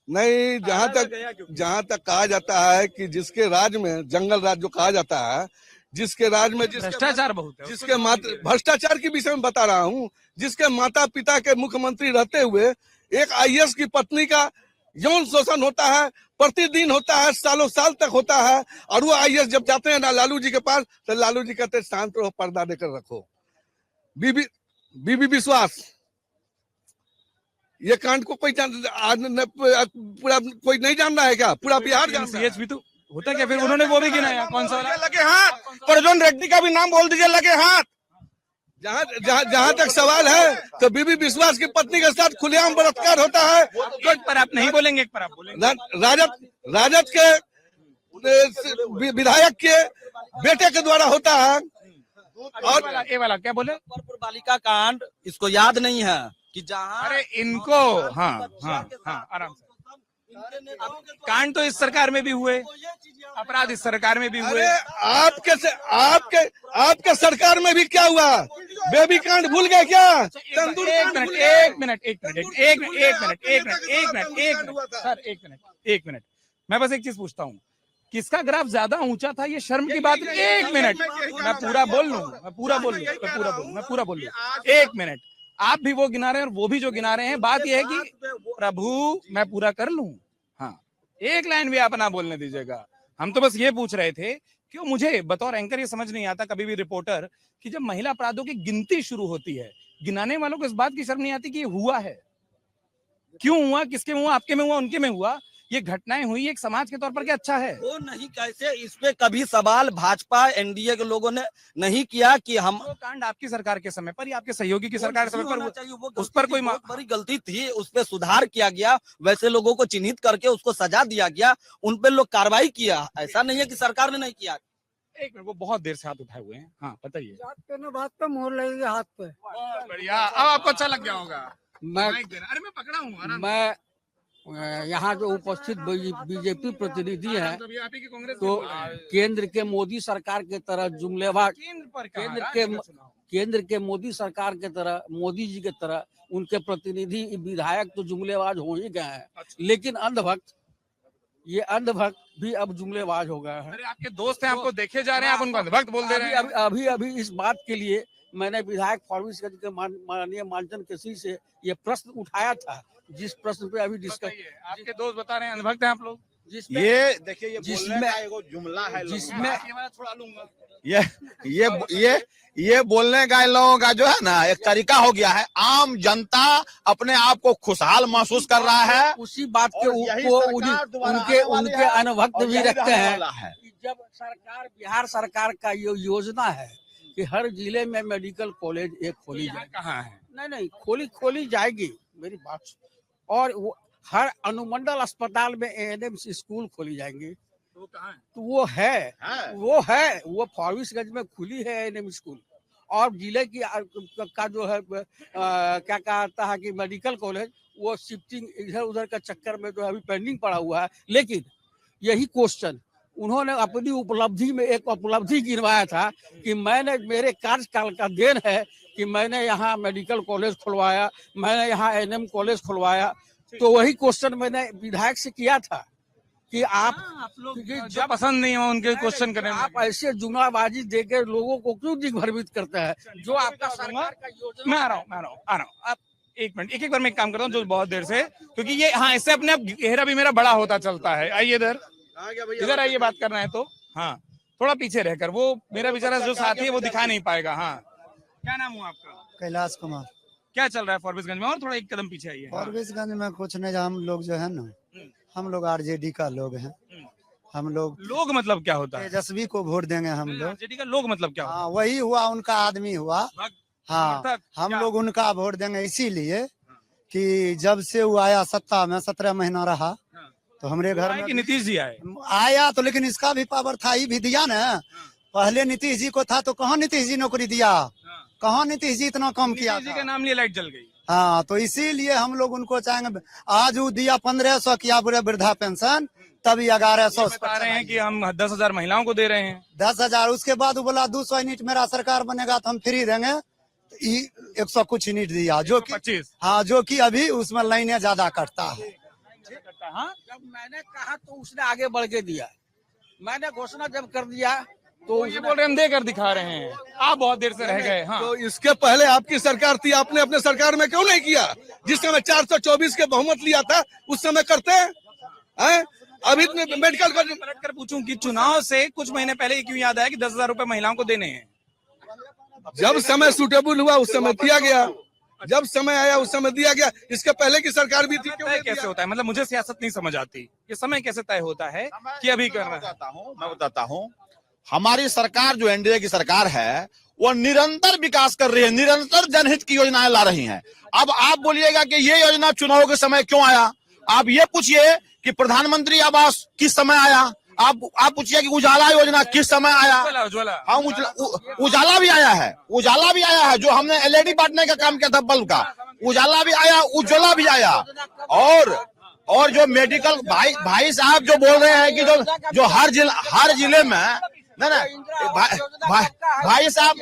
नहीं, जहाँ तक कहा जाता है कि जिसके राज में, जंगल राज जो कहा जाता है, जिसके राज में भ्रष्टाचार बहुत है, जिसके मात्र भ्रष्टाचार के विषय में बता रहा हूँ, जिसके माता पिता के मुख्यमंत्री रहते हुए एक आईएएस की पत्नी का यौन शोषण होता है, प्रतिदिन होता है, सालों साल तक होता है, और वो आईएएस जब जाते हैं ना लालू जी के पास, तो लालू जी कहते शांत रहो, पर्दा देकर रखो। बीबी विश्वास, ये कांड को कोई पूरा कोई नहीं जान रहा है क्या? पूरा बिहार जान रहा है। भी तो होता क्या? फिर उन्होंने वो भी गिनाया, कौन सा वाला? लगे हाथ, प्रज्वल रेड्डी का भी नाम बोल दीजिए, लगे हाथ। जहाँ तक सवाल है, तो बीबी विश्वास की पत्नी के साथ खुलेआम बलात्कार होता है। एक पर आप नहीं बोलेंगे, एक पर आप बोलेंगे। राजद के विधायक के बेटे के द्वारा होता है। और ये वाला क्या बोले? मुजफ्फरपुर बालिका कांड इसको याद नहीं है कि जहाँ अरे इनको हाँ हाँ हाँ आराम से कांड तो इस सरकार में भी हुए, अपराध इस सरकार में भी हुए। अरे आपके सरकार में भी क्या हुआ? बेबी कांड भूल गए क्या? तंदूर कांड भूल गए? एक मिनट मैं बस एक चीज पूछता हूँ, किसका ग्राफ ज्यादा ऊंचा था? ये शर्म की बात। एक मिनट मैं पूरा बोल लूं। एक मिनट, आप भी वो गिना रहे हैं और वो भी जो गिना रहे हैं। बात यह है कि प्रभु मैं पूरा कर लूं, हाँ एक लाइन भी आप ना बोलने दीजिएगा। हम तो बस ये पूछ रहे थे क्यों मुझे बतौर एंकर ये समझ नहीं आता कभी भी रिपोर्टर कि जब महिला अपराधों की गिनती शुरू होती है, गिनाने वालों को इस बात की शर्म नहीं आती कि ये हुआ है, क्यों हुआ, किसके में हुआ, आपके में हुआ, उनके में हुआ, ये घटनाएं हुई एक समाज के तौर पर क्या अच्छा है? वो नहीं, कैसे इस पे कभी सवाल भाजपा एनडीए के लोगों ने नहीं किया कि हम वो कांड आपकी सरकार के समय पर या आपके सहयोगी की सरकार के समय पर वो उस पर कोई बहुत बड़ी गलती थी, उस पर सुधार किया गया, वैसे लोगों को चिन्हित करके उसको सजा दिया गया, उन पे लोग कार्रवाई किया। ऐसा नहीं है कि सरकार ने नहीं किया। एक मिनट, वो बहुत देर से हाथ उठाए हुए हैं, हाँ बताइए। बात पे मोहर लगेगी हाथ पे। बहुत बढ़िया, अब आपको अच्छा लग गया होगा। मैं अरे मैं पकड़ा हूँ, आराम से। मैं यहाँ जो उपस्थित बीजेपी प्रतिनिधि हैं, आप ही की कांग्रेस तो बोल रहे हैं। केंद्र के मोदी सरकार के तरह जुमलेबाज, केंद्र पर कहाँ? केंद्र राज्य के का चुनाव। केंद्र के मोदी सरकार के तरह, मोदी जी के तरह उनके प्रतिनिधि विधायक तो जुमलेबाज हो ही गए हैं, लेकिन अंधभक्त, ये अंधभक्त भी अब जुमलेबाज हो गए हैं। अरे आपके दोस्त हैं, आपको देखे जा रहे हैं, आप उनको अंधभक्त बोल दे रहे हैं। अभी इस बात के लिए मैंने विधायक फॉरवर्ड के माननीय मानचंद केसरी से ये प्रश्न उठाया था, जिस प्रश्न पे अभी डिस्कस। बताइए, आपके दोस्त बता रहे हैं अंधभक्त हैं आप लोग। जिसमें ये देखिए, ये जिसमें- बोलने का एगो जुमला है, जिसमें ये वाला छुड़ा लूंगा। ये बोलने का इन लोगों का जो है ना एक तरीका हो गया है। आम जनता अपने आप को खुशहाल महसूस कर रहा है, उसी बात के और यही वो सरकार दोबारा उनके आने वाली उनके है, अनुभक्त और भी यही रखते रहने हैं वाला है। कि जब सरकार, बिहार सरकार का ये योजना है कि हर जिले में मेडिकल कॉलेज एक खोली जाए। कहाँ है? नहीं, खोली जाएगी, मेरी बात सुन। और वो हर अनुमंडल अस्पताल में एएनएम स्कूल खोली जाएंगी। तो कहाँ है? तो वो है वो फॉरबिसगंज में खुली है एएनएम स्कूल। और जिले की का जो है क्या कहता है कि मेडिकल कॉलेज, वो शिफ्टिंग इधर उधर का चक्कर में जो है अभी पेंडिंग पड़ा हुआ है। लेकिन यही क्वेश्चन उन्होंने अपनी उपलब्धि में एक उपलब्धि गिनवाया था कि मैंने, मेरे कार्यकाल का देन है कि मैंने यहाँ मेडिकल कॉलेज खुलवाया, मैंने यहाँ एएनएम कॉलेज खुलवाया। तो वही क्वेश्चन मैंने विधायक से किया था कि आप लोग क्योंकि जब पसंद नहीं हो उनके क्वेश्चन करने में। आप ऐसे जुमलाबाजी देकर लोगों को क्यों दिग्भ्रमित करते हैं? जो आपका सरकार का योजना। मैं आ रहा हूँ। आप एक मिनट, एक बार मैं एक काम करता हूँ जो बहुत देर से, क्योंकि ये हाँ इससे अपने आप घेरा भी मेरा बड़ा होता चलता है। आइए इधर आइए, बात करना है तो हाँ थोड़ा पीछे रहकर, वो मेरा बेचारा जो साथी है वो दिखा नहीं पाएगा। हाँ क्या नाम हुआ आपका? कैलाश कुमार। क्या चल रहा है फॉरबिसगंज में? और थोड़ा एक कदम पीछे आइए। फॉरबिसगंज में कुछ नहीं, हम लोग जो है ना, हम लोग आरजेडी का लोग हैं। हम लोग मतलब क्या होता है? तेजस्वी को वोट देंगे हम लोग। आरजेडी का लोग मतलब क्या होता हाँ वही हुआ, उनका आदमी हुआ। हाँ समर्थक? हम क्या? लोग उनका वोट देंगे इसीलिए कि जब से वो आया सत्ता में 17 महीना रहा, तो हमारे घर है कि में नीतीश जी आए? आया तो, लेकिन इसका भी पावर था, ही भी दिया ना। पहले नीतीश जी को था तो कहाँ नीतीश जी नौकरी दिया, कहाँ नीतीश जी इतना कम किया नीतीश जी था। का नाम लिए लाइट जल गई। हाँ तो इसीलिए हम लोग उनको चाहेंगे। आज वो दिया 1500 किया बुरे वृद्धा पेंशन, तभी 1100 बता रहे हैं कि हम 10,000 महिलाओं को दे रहे हैं। 10,000। उसके बाद वो बोला 200 यूनिट मेरा सरकार बनेगा तो हम फ्री देंगे। 100 कुछ यूनिट दिया, जो कि 25। हाँ जो कि अभी उसमें लाइनें ज्यादा कटता है। हाँ जब मैंने कहा तो उसने आगे बढ़ के दिया। मैंने घोषणा जब कर दिया तो ये बोल रहे हम देकर दिखा रहे हैं, आप बहुत देर से रह गए। हाँ तो इसके पहले आपकी सरकार थी, आपने अपने सरकार में क्यों नहीं किया? जिस समय 424 के बहुमत लिया था उस समय करते हैं? अभी मेडिकल पलट कर पूछूं कि चुनाव से कुछ महीने पहले क्यों याद आया कि 10,000 रुपए महिलाओं को देने हैं? जब समय सुटेबल हुआ उस समय दिया गया, जब समय आया उस समय दिया गया। इसके पहले की सरकार भी थी, क्यों तय नहीं कैसे दिया? होता है? मतलब मुझे सियासत नहीं समझ आती, ये समय कैसे तय होता है कि अभी करना है? मैं बताता हूँ। हमारी सरकार जो एनडीए की सरकार है वो निरंतर विकास कर रही है, निरंतर जनहित की योजनाएं ला रही हैं। अब आप बोलिएगा कि ये योजना चुनाव के समय क्यों आया? आप ये पूछिए कि प्रधानमंत्री आवास किस समय आया? आप पूछिए कि उजाला योजना किस समय आया। उज्ज्वला हाँ, उजाला भी आया है, उजाला भी आया है, जो हमने एलईडी बांटने का काम किया था बल्ब का, उजाला भी आया, उज्ज्वला भी आया। और जो मेडिकल भाई साहब जो बोल रहे हैं कि जो हर जिले में भाई साहब,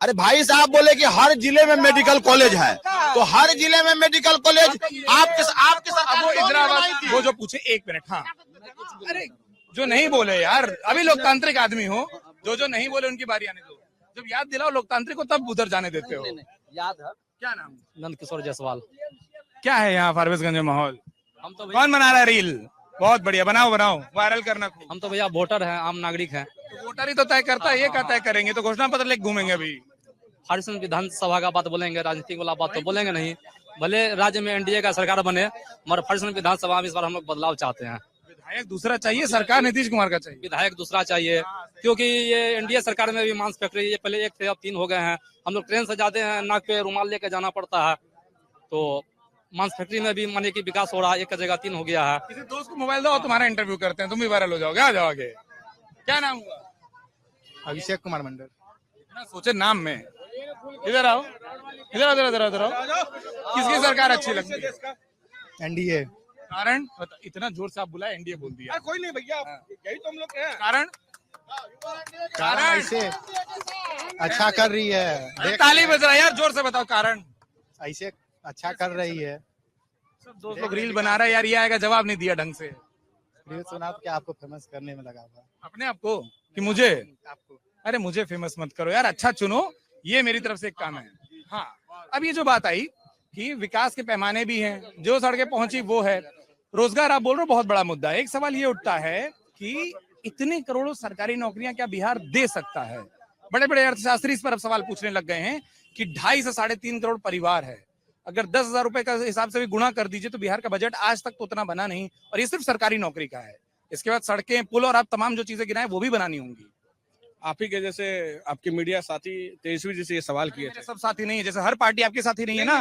अरे भाई साहब बोले कि हर जिले में मेडिकल कॉलेज है, तो हर जिले में मेडिकल कॉलेज आपके सरकार वो जो पूछे 1 मिनट। हाँ, अरे जो नहीं बोले यार, अभी लोकतांत्रिक आदमी हो, जो नहीं बोले उनकी बारी आने दो। जब याद दिलाओ लोकतांत्रिक को तब उधर जाने देते हो। याद है। क्या नाम? नंद किशोर जायसवाल। क्या है यहाँ फारबिसगंज में माहौल? हम तो कौन बना रहा है रील? बहुत बढ़िया, बनाओ वायरल करना खूब। हम तो भैया वोटर हैं, आम नागरिक हैं। तो वोटर ही तो तय करता है, ये क्या तय करेंगे? तो घोषणा पत्र लेके घूमेंगे अभी। फारबिसगंज विधानसभा का बात बोलेंगे, राजनीतिक वाला बात तो बोलेंगे नहीं। भले राज्य में एनडीए का सरकार बने, मगर फारबिसगंज विधानसभा में इस बार हम लोग बदलाव चाहते हैं। विधायक दूसरा चाहिए, सरकार नीतीश कुमार का चाहिए। विधायक दूसरा चाहिए, क्योंकि ये एनडीए सरकार में भी मांस फैक्ट्री, ये पहले 1 थे अब 3 हो गए हैं। हम लोग ट्रेन से जाते हैं, नाक पे रुमाल लेके जाना पड़ता है। तो मांस फैक्ट्री में भी माने की विकास हो रहा है, 1 का जगह 3 हो गया है। किसी दोस्त को मोबाइल दो, तुम्हारा इंटरव्यू करते हैं, तुम भी वायरल हो जाओगे, आ जाओगे। क्या नाम हुआ? अभिषेक कुमार मंडल। ना सोचे नाम में। इधर आओ, इधर आओ। किसकी सरकार अच्छी लगती है? एनडीए। कारण इतना जोर से आप बुलाए, एनडीए बोल दिया। कोई नहीं भैया, यही तो हम लोग हैं। कारण ऐसे अच्छा कर रही है। ताली बज रहा है यार, जोर से बताओ कारण। ऐसे अच्छा कर रही है। सब दोस्त लोग रील बना रहे हैं यार, ये आएगा जवाब नहीं दिया ढंग से। रील सुना क्या आपको फेमस करने में लगा हुआ? अपने आप को कि मुझे? आपको। अरे मुझे फेमस मत करो यार, अच्छा चुनो, ये मेरी तरफ से एक काम है। हाँ, अब ये जो बात आई कि विकास के पैमाने भी हैं, जो सड़कें पहुंची वो है, रोजगार आप बोल रहे हो बहुत बड़ा मुद्दा है। एक सवाल ये उठता है कि इतने करोड़ों सरकारी नौकरियां क्या बिहार दे सकता है? बड़े बड़े अर्थशास्त्री इस पर अब सवाल पूछने लग गए हैं कि 2.5 से 3.5 करोड़ परिवार है, अगर 10,000 रुपए का हिसाब से भी गुणा कर दीजिए तो बिहार का बजट आज तक तो उतना बना नहीं, और ये सिर्फ सरकारी नौकरी का है। इसके बाद सड़कें, पुल और आप तमाम जो चीजें गिनाए वो भी बनानी होंगी। आप ही के जैसे आपके मीडिया साथी तेजस्वी जी से ये सवाल किए थे। सब साथी नहीं है, जैसे हर पार्टी आपके साथी नहीं है ना।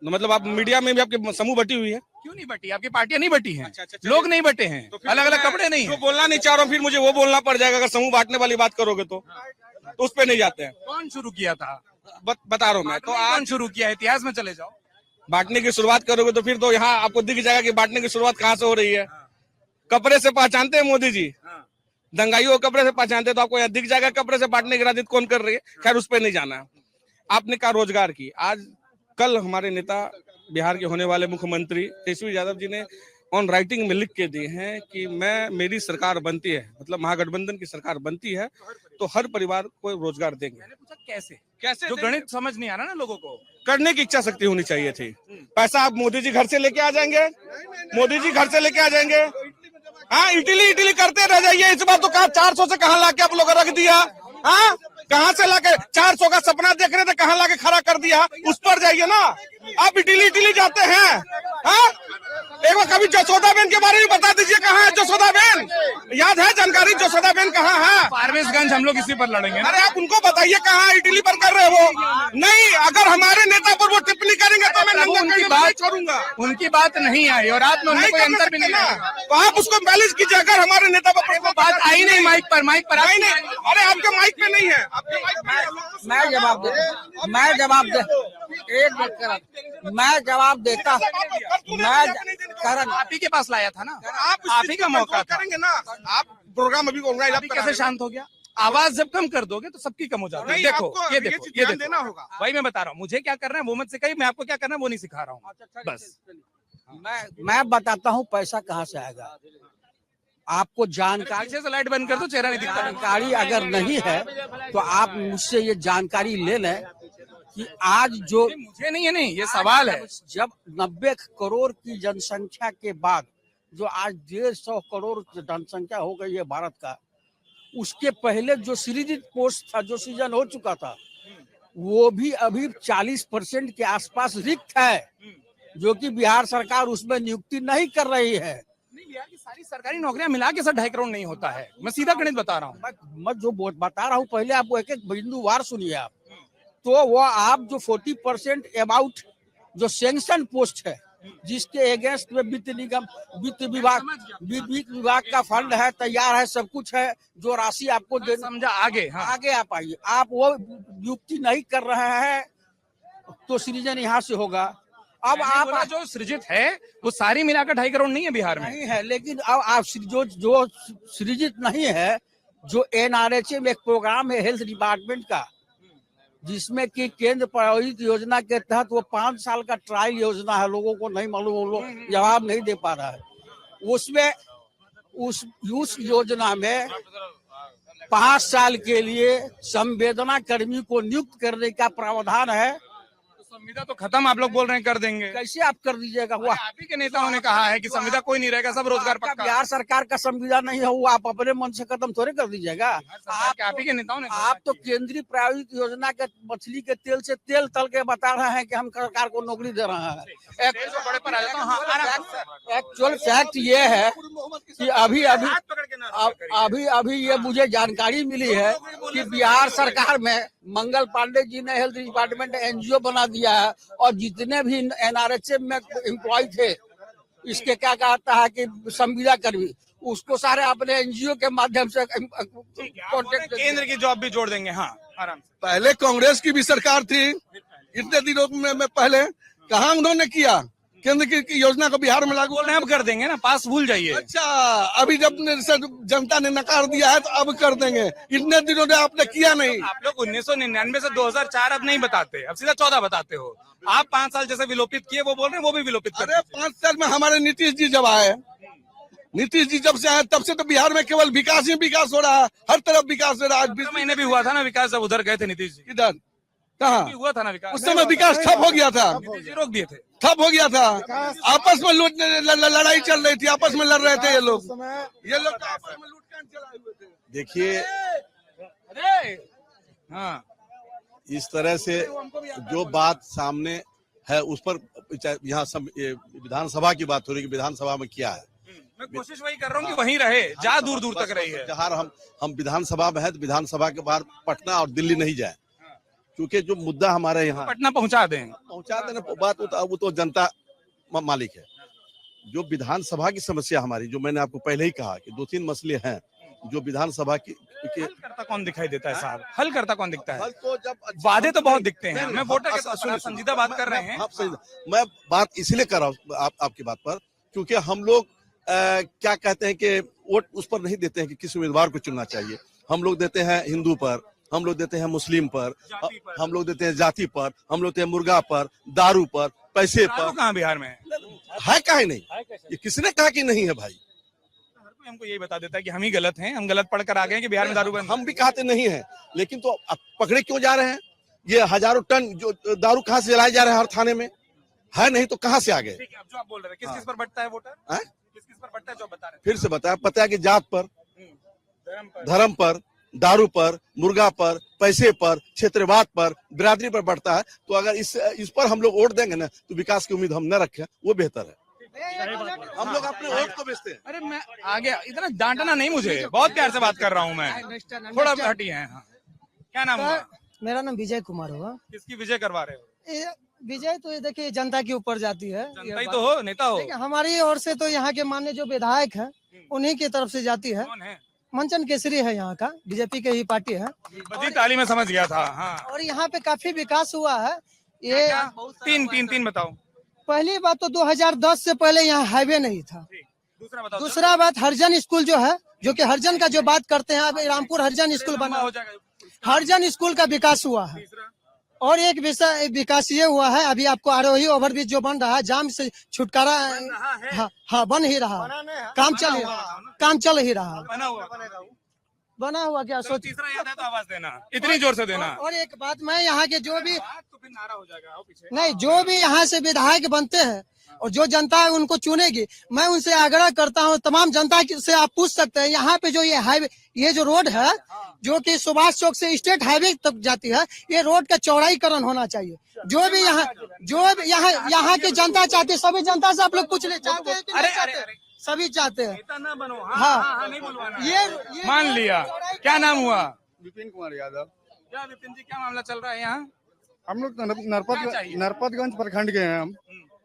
मतलब आप मीडिया में भी आपके समूह बटी हुई है? क्यों नहीं बटी? आपकी पार्टियां नहीं बटी हैं। अच्छा, लोग नहीं बटे हैं, अलग अलग कपड़े नहीं जो है। बोलना नहीं चाह रहा हूँ, फिर मुझे वो बोलना पड़ जाएगा। अगर समूह बांटने वाली बात करोगे तो उस पे नहीं जाते हैं। कौन शुरू किया था? बता रहा हूँ मैं तो। कौन शुरू किया? इतिहास में चले जाओ। बांटने की शुरुआत करोगे तो फिर तो यहाँ आपको दिख जाएगा कि बांटने की शुरुआत कहाँ से हो रही है। कपड़े से पहचानते हैं मोदी जी, दंगाइयों कपड़े से पहचानते, तो आपको यहाँ दिख जाएगा कपड़े से बांटने की राजनीति कौन कर रही है। खैर, उस पर नहीं जाना है। आपने कहा रोजगार की, आज कल हमारे नेता बिहार के होने वाले मुख्यमंत्री तेजस्वी यादव जी ने ऑन राइटिंग में लिख के दिए हैं कि मेरी सरकार बनती है, मतलब महागठबंधन की सरकार बनती है तो हर परिवार को रोजगार देंगे। मैंने पूछा कैसे? कैसे? जो गणित समझ नहीं आ रहा ना लोगों को। करने की इच्छा शक्ति होनी चाहिए थी। पैसा आप मोदी जी घर से लेके आ जाएंगे, मोदी जी घर से लेके आ जाएंगे। हाँ, इटली करते रह जाइए। इस बार तो कहा 400 से कहाँ लाके आप लोग रख दिया। हाँ, कहाँ से लाके 400 का सपना देख रहे थे, कहाँ लाके खड़ा कर दिया। उस पर जाइए ना। आप इटली जाते हैं। हाँ, एक बार कभी जसोदाबेन के बारे में बता दीजिए, कहाँ है जसोदाबेन? याद है जानकारी जसोदाबेन कहाँ है? फारबिसगंज हम लोग इसी पर लड़ेंगे। अरे आप उनको बताइए कहाँ इटली पर कर रहे हो। नहीं, अगर हमारे नेता पर वो टिप्पणी करेंगे तो मैं उनकी बात छोड़ूंगा। उनकी बात नहीं आई और आप में कोई अंतर भी नहीं है, तो आप उसको बैलेंस कीजिए। अगर हमारे नेता पर बात आई नहीं माइक पर आई नहीं। अरे आपके माइक पे नहीं है। मैं जवाब देता मैं आप ही के पास लाया था ना, आप ही का मौका था। करेंगे ना। आप प्रोग्राम अभी ऑर्गेनाइज कैसे शांत हो गया? आवाज जब कम कर दोगे तो सबकी कम हो जाती है। देखो ये देखो देना होगा। वही मैं बता रहा हूँ, मुझे क्या करना है वो मत सिखाइए, मैं आपको क्या करना है वो नहीं सिखा रहा हूँ। बस मैं बताता हूँ पैसा कहाँ से आएगा। आपको जानकारी से लाइट बंद कर दो, चेहरा नहीं दिखता। जानकारी अगर नहीं है तो आप मुझसे ये जानकारी ले लें कि आज जो मुझे नहीं है, नहीं ये सवाल है। जब 90 करोड़ की जनसंख्या के बाद जो आज 150 करोड़ जनसंख्या हो गई है भारत का, उसके पहले जो सृजित पोस्ट था, जो सृजन हो चुका था, वो भी अभी 40% के आसपास रिक्त है, जो कि बिहार सरकार उसमें नियुक्ति नहीं कर रही है। बिहार की सारी सरकारी नौकरियां मिला के 2.5 करोड़ नहीं होता है। मैं सीधा गणित बता रहा हूँ। मैं जो बता रहा हूँ, पहले आपको एक एक बिंदुवार सुनिए आप। तो वो आप जो 40% अबाउट जो सैंक्शन पोस्ट है जिसके अगेंस्ट में वित्त निगम, वित्त विभाग का फंड है, तैयार है, सब कुछ है, जो राशि आपको समझा, आगे आगे आप आइए। आप वो युक्ति नहीं कर रहे हैं तो सृजन यहाँ से होगा। अब आप जो सृजित है वो सारी मिलाकर 2.5 करोड़ नहीं है बिहार में, नहीं है, लेकिन अब आप जो सृजित नहीं है, जो एनआरएचए में एक प्रोग्राम है हेल्थ डिपार्टमेंट का, जिसमें कि केंद्र प्रायोजित योजना के तहत वो 5 साल का ट्रायल योजना है, लोगों को नहीं मालूम, वो लोग जवाब नहीं दे पा रहा है। उसमें उस योजना में 5 साल के लिए संवेदना कर्मी को नियुक्त करने का प्रावधान है। संविदा तो खत्म आप लोग बोल रहे हैं कर देंगे, कैसे आप कर दीजिएगा? वो आप ही के नेताओं ने कहा है कि संविदा कोई नहीं रहेगा, सब रोजगार आपका पक्का। बिहार सरकार का संविदा नहीं है, वो आप अपने मन से खत्म थोड़े कर दीजिएगा। आप ही के नेताओं ने आप तो केंद्रीय प्रायोजित योजना के मछली के तेल से तेल तल के बता रहे हैं कि हम सरकार को नौकरी दे रहे हैं। बड़े पर आ जाता हूं। हाँ, एक्चुअल फैक्ट ये है कि अभी ये मुझे जानकारी मिली है कि बिहार सरकार में मंगल पांडे जी ने हेल्थ डिपार्टमेंट एनजीओ बना दिया है, और जितने भी एनआरएचएम में एम्प्लॉय थे, इसके क्या कहता है कि संविदा कर्मी, उसको सारे अपने एनजीओ के माध्यम से कॉन्टेक्ट, केंद्र की जॉब भी जोड़ देंगे। हाँ, आराम से। पहले कांग्रेस की भी सरकार थी, इतने दिनों में पहले कहाँ उन्होंने किया केंद्र की योजना को बिहार में लागू? बोल रहे हैं अब कर देंगे ना, पास भूल जाइए। अच्छा, अभी जब जनता ने नकार दिया है तो अब कर देंगे, इतने दिनों ने आपने किया नहीं। आप लोग 1999 से 2004 अब नहीं बताते, अब सीधा 14 बताते हो। आप 5 साल जैसे विलोपित किए, वो बोल रहे हैं वो भी विलोपित कर। अरे 5 साल में हमारे नीतीश जी जब आए, नीतीश जी जब से आए तब से तो बिहार में केवल विकास ही विकास हो रहा है, हर तरफ विकास हो रहा है। महीने भी हुआ था ना विकास, जब उधर गए थे नीतीश जी। इधर कहाँ हुआ था ना विकास? उस समय विकास ठप हो गया था, रोक दिए थे, ठप हो गया था। आपस में लड़ाई चल रही थी, आपस में लड़ रहे थे ये लोग तो आपस में लूटकांड चलाए हुए थे। देखिए, हाँ, इस तरह से जो बात सामने है उस पर यहाँ सब विधानसभा की बात हो रही है कि विधानसभा में क्या है। मैं कोशिश वही कर रहा हूँ कि वहीं रहे, जहाँ दूर दूर तक रही है। जहाँ हम विधानसभा में है तो विधानसभा के बाहर पटना और दिल्ली नहीं जाए, क्योंकि जो मुद्दा हमारे यहाँ पटना पहुंचा दें, बात वो तो जनता मालिक है। जो विधानसभा की समस्या हमारी, जो मैंने आपको पहले ही कहा कि 2-3 मसले हैं जो विधानसभा की हल करता कौन दिखाई देता है साहब? हल करता कौन दिखता है? हल तो जब वादे तो बहुत दिखते हैं। मैं वोटर के साथ संजीदा बात कर रहे हैं। मैं बात इसलिए कर रहा हूँ आपकी बात पर, क्योंकि हम लोग क्या कहते हैं कि वोट उस पर नहीं देते हैं कि किस उम्मीदवार को चुनना चाहिए। हम लोग देते हैं हिंदू पर, हम लोग देते हैं मुस्लिम पर, हम लोग देते हैं जाति पर, हम लोग देते हैं मुर्गा पर, दारू पर, पैसे पर। कहाँ बिहार में है काहे नहीं? ये किसने कहा कि नहीं है भाई? हमको यही बता देता है कि हम ही गलत हैं, हम गलत पढ़कर आ गए कि बिहार में दारू बंद। हम भी कहते नहीं है, लेकिन तो अब पकड़े क्यों जा रहे हैं? ये हजारों टन जो दारू कहाँ से जलाए जा रहे हैं हर थाने में? है नहीं तो कहाँ से आ गए? अब जो आप बोल रहे हैं, किस किस पर बंटता है वोटर? किस किस पर बंटता है जो बता रहे हैं? फिर से बताया, पता है कि जात पर, धर्म पर, दारू पर, मुर्गा पर, पैसे पर, क्षेत्रवाद पर, बिरादरी पर बढ़ता है। तो अगर इस पर हम लोग वोट देंगे ना तो विकास की उम्मीद हम न रखें, वो बेहतर है। हम लोग अपने वोट को बेचते हैं। अरे मैं आगे इतना डांटना नहीं, मुझे बहुत प्यार से बात कर रहा हूँ मैं, थोड़ा हटी है। क्या नाम हुआ? मेरा नाम विजय कुमार होगा। किसकी विजय करवा रहे हो? विजय तो ये देखिए जनता के ऊपर जाती है, जनता ही तो हो, नेता हो। हमारी ओर से तो यहाँ के माननीय जो विधायक है उन्हीं की तरफ से जाती है। कौन है? मंचन केसरी है, यहाँ का बीजेपी के ही पार्टी है। बड़ी ताली में समझ गया था। हाँ। और यहाँ पे काफी विकास हुआ है। ये तीन बताओ। पहली बात तो 2010 से पहले यहाँ हाईवे नहीं था। दूसरा बात हरिजन स्कूल जो है, जो कि हरिजन का जो बात करते हैं, अब रामपुर हरिजन स्कूल बना हो जाएगा, हरिजन स्कूल का विकास हुआ है। और एक विकास ये हुआ है, अभी आपको आरोही ओवरब्रिज जो बन रहा है, जाम से छुटकारा, हाँ बन ही रहा, काम चल ही रहा, बना हुआ क्या सोच। तीसरा याद है तो आवाज देना, इतनी जोर से देना। और एक बात, मैं यहाँ के जो भी तो फिर नारा हो जाएगा पीछे, नहीं, जो भी यहाँ से विधायक बनते हैं और जो जनता है उनको चुनेगी, मैं उनसे आग्रह करता हूँ, तमाम जनता से आप पूछ सकते हैं, यहाँ पे जो ये हाईवे, ये जो रोड है जो कि सुभाष चौक से स्टेट हाईवे तक जाती है, ये रोड का चौड़ाईकरण होना चाहिए। जो भी यहाँ की जनता चाहती है, सभी जनता से आप लोग पूछ ले, चाहते हैं कि नहीं चाहते? सभी चाहते हैं। ना बनो। हाँ, नहीं बुलवाना। ये मान लिया। क्या नाम हुआ? विपिन कुमार यादव। क्या विपिन जी, क्या मामला चल रहा है यहाँ? हम लोग नरपतगंज प्रखंड के हैं हम।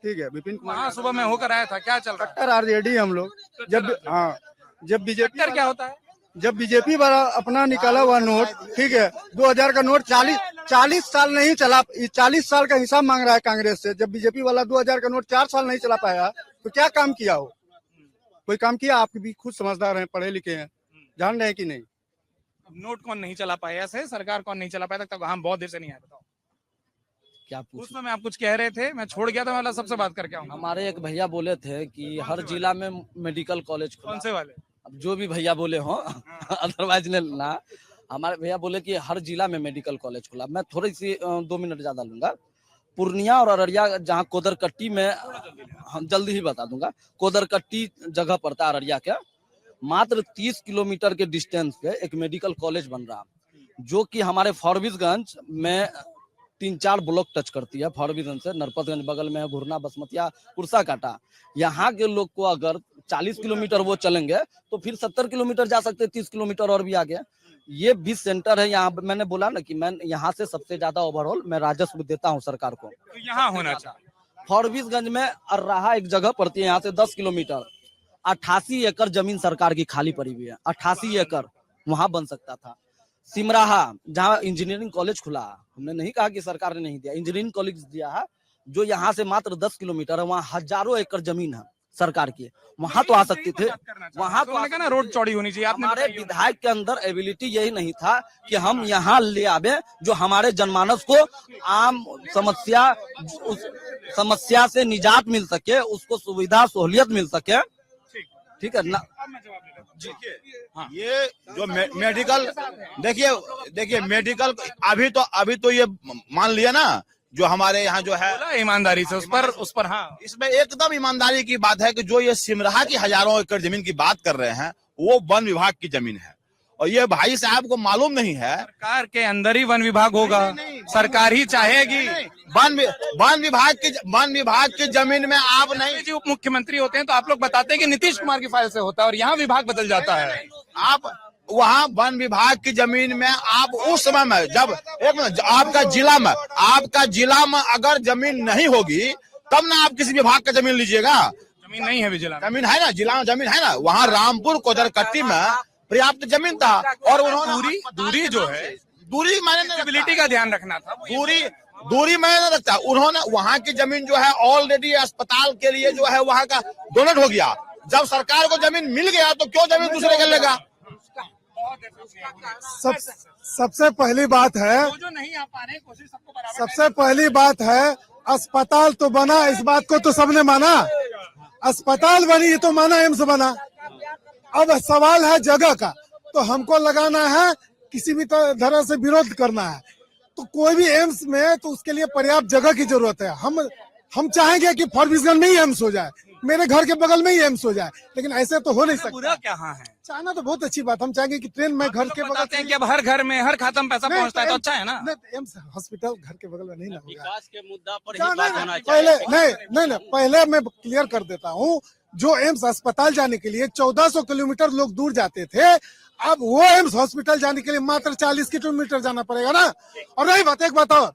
ठीक है, विपिन वहाँ कुमार सुबह में होकर आया था, क्या चल रहा है? कट्टर आरजेडी हम लोग। जब हाँ जब बीजेपी कट्टर क्या होता है? जब बीजेपी वाला अपना निकाला हुआ नोट, ठीक है, 2000 का नोट 40 साल नहीं चला, 40 साल का हिसाब मांग रहा है कांग्रेस से। जब बीजेपी वाला 2000 का नोट 4 साल नहीं चला पाया तो क्या काम किया हो? कोई काम किया? आप भी खुद समझदार हैं, पढ़े लिखे हैं, जान रहे हैं कि नहीं? नोट कौन नहीं चला पाया ऐसे? सरकार कौन नहीं चला पाया तक? हम बहुत देर से नहीं आए, बताओ। क्या उस पूछ समय आप कुछ कह रहे थे, मैं छोड़ गया था, मैं सबसे बात करके आऊंगा। हमारे एक भैया बोले थे कि हर जिला में मेडिकल कॉलेज खुला। कौन से वाले? अब जो भी भैया बोले हो अदरवाइज ना, हमारे भैया बोले कि हर जिला में मेडिकल कॉलेज खुला। मैं थोड़ी सी 2 मिनट ज्यादा लूंगा। पूर्णिया और अररिया, जहाँ कोदरकट्टी में, हम जल्दी ही बता दूंगा, कोदरकट्टी जगह पड़ता है अररिया के, मात्र 30 किलोमीटर के डिस्टेंस पे एक मेडिकल कॉलेज बन रहा, जो कि हमारे फॉरबिसगंज में 3-4 ब्लॉक टच करती है। फॉरबिसगंज से नरपतगंज बगल में है, घुरना, बसमतिया, कुर्सा काटा। यहाँ के लोग को अगर 40 किलोमीटर वो चलेंगे तो फिर 70 किलोमीटर जा सकते हैं, 30 किलोमीटर और भी आगे। ये 20 सेंटर है यहाँ। मैंने बोला ना कि मैं यहाँ से सबसे ज्यादा ओवरऑल मैं राजस्व देता हूँ सरकार को। तो यहाँ होना चाहिए। फॉरबिसगंज में अर्राहा एक जगह पड़ती है, यहाँ से 10 किलोमीटर, 88 एकड़ जमीन सरकार की खाली पड़ी हुई है। 88 एकड़ वहां बन सकता था। सिमराहा, जहाँ इंजीनियरिंग कॉलेज खुला, हमने नहीं कहा कि सरकार ने नहीं दिया, इंजीनियरिंग कॉलेज दिया है, जो यहाँ से मात्र 10 किलोमीटर है। वहाँ हजारों एकड़ जमीन है सरकार की, वहां तो आ सकते थे। वहां तो ना रोड चौड़ी होनी चाहिए। हमारे विधायक के अंदर एबिलिटी यही नहीं था कि हम यहाँ ले आवे जो हमारे जनमानस को आम समस्या से निजात मिल सके, उसको सुविधा सहूलियत मिल सके। ठीक है ना जी। हाँ। ये जो मेडिकल, देखिए मेडिकल अभी तो ये मान लिया ना, जो हमारे यहाँ जो है ईमानदारी से उस पर हाँ, इसमें एकदम ईमानदारी की बात है कि जो ये सिमराहा की हजारों एकड़ जमीन की बात कर रहे हैं वो वन विभाग की जमीन है। और ये भाई साहब को मालूम नहीं है, सरकार के अंदर ही वन विभाग होगा, सरकार ही चाहेगी। वन विभाग की जमीन में आप नहीं, जी उप मुख्यमंत्री होते हैं तो आप लोग बताते हैं कि नीतीश कुमार की फाइल से होता है और यहाँ विभाग बदल जाता है। आप वहाँ वन विभाग की जमीन में आप उस समय में जब आपका जिला में अगर जमीन नहीं होगी तब ना आप किसी विभाग का जमीन लीजिएगा। जमीन नहीं है जिला, जमीन है ना, जिला में जमीन है ना। वहाँ रामपुर कोदरकट्टी में पर्याप्त जमीन था और उन्होंने दूरी जो है, दूरी मैंने स्टेबिलिटी का ध्यान रखना था। दूरी मैंने रखता, उन्होंने वहाँ की जमीन जो है ऑलरेडी अस्पताल के लिए जो है वहाँ का डोनेट हो गया। जब सरकार को जमीन मिल गया तो क्यों जमीन दूसरे के लेगा? सबसे पहली बात है, जो नहीं आ पा रहे कोशिश सबको बराबर। सबसे पहली बात है, अस्पताल तो बना, इस बात को तो सबने माना। अस्पताल बनी ये तो माना, एम्स बना। अब सवाल है जगह का, तो हमको लगाना है, किसी भी तरह से विरोध करना है तो कोई भी एम्स में तो उसके लिए पर्याप्त जगह की जरूरत है। हम चाहेंगे कि फॉरबिसगंज में ही एम्स हो जाए, मेरे घर के बगल में ही एम्स हो जाए, लेकिन ऐसे तो हो नहीं सकता। क्या है चाहना तो बहुत अच्छी बात, हम चाहेंगे कि ट्रेन में घर के बगल हैं कि अब हर घर में हर खाता में पैसा पहुंचता है तो अच्छा है ना। एम्स हॉस्पिटल घर के बगल में नहीं ना होगा। विकास के मुद्दा पर ही नहीं, बात होना पहले चाहिए। नहीं, पहले मैं क्लियर कर देता हूँ, जो एम्स अस्पताल जाने के लिए 1400 किलोमीटर लोग दूर जाते थे, अब वो एम्स हॉस्पिटल जाने के लिए मात्र 40 किलोमीटर जाना पड़ेगा ना। और रही बात, एक बात और,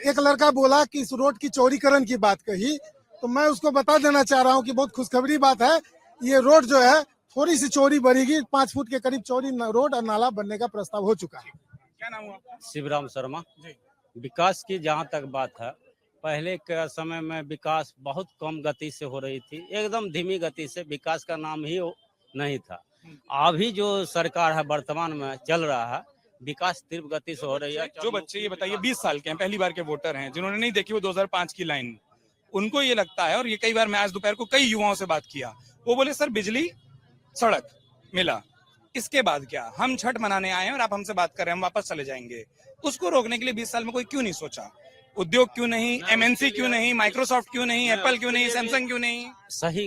एक लड़का बोला कि इस रोड की चौड़ीकरण की बात कही, तो मैं उसको बता देना चाह रहा हूँ कि बहुत खुशखबरी बात है। ये रोड जो है थोड़ी सी चौड़ी बढ़ेगी, 5 फुट के करीब चौड़ी रोड और नाला बनने का प्रस्ताव हो चुका है। क्या नाम हुआ? शिवराम शर्मा। विकास की जहाँ तक बात है, पहले के समय में विकास बहुत कम गति से हो रही थी, एकदम धीमी गति से, विकास का नाम ही नहीं था। अभी जो सरकार है वर्तमान में चल रहा है, विकास तीव्र गति से हो रही है। जो बच्चे ये बताइए 20 साल के हैं, पहली बार के वोटर हैं, जिन्होंने नहीं देखी वो 2005 की लाइन, उनको ये लगता है, और ये कई बार मैं आज दोपहर को कई युवाओं से बात किया, वो बोले सर बिजली सड़क मिला, इसके बाद क्या, हम छठ मनाने आए हैं और आप हमसे बात कर रहे हैं, हम वापस चले जाएंगे। उसको रोकने के लिए 20 साल में कोई क्यों नहीं सोचा? उद्योग क्यों नहीं, एमएनसी क्यों नहीं, माइक्रोसॉफ्ट क्यों नहीं, एप्पल क्यों नहीं, सैमसंग क्यों नहीं? सही,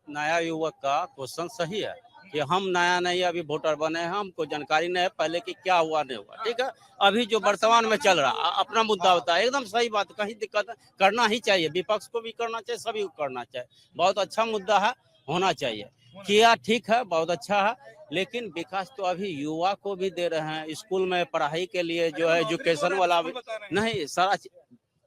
नया युवक का क्वेश्चन सही है कि हम नया नहीं अभी वोटर बने हैं, हमको जानकारी नहीं है पहले कि क्या हुआ नहीं हुआ। ठीक है, अभी जो वर्तमान में चल रहा अपना मुद्दा होता है, एकदम सही बात, कहीं दिक्कत करना ही चाहिए, विपक्ष को भी करना चाहिए, सभी को करना चाहिए। बहुत अच्छा मुद्दा है, होना चाहिए, किया ठीक है, बहुत अच्छा है, लेकिन विकास तो अभी युवा को भी दे रहे हैं। स्कूल में पढ़ाई के लिए जो है एजुकेशन वाला नहीं, सारा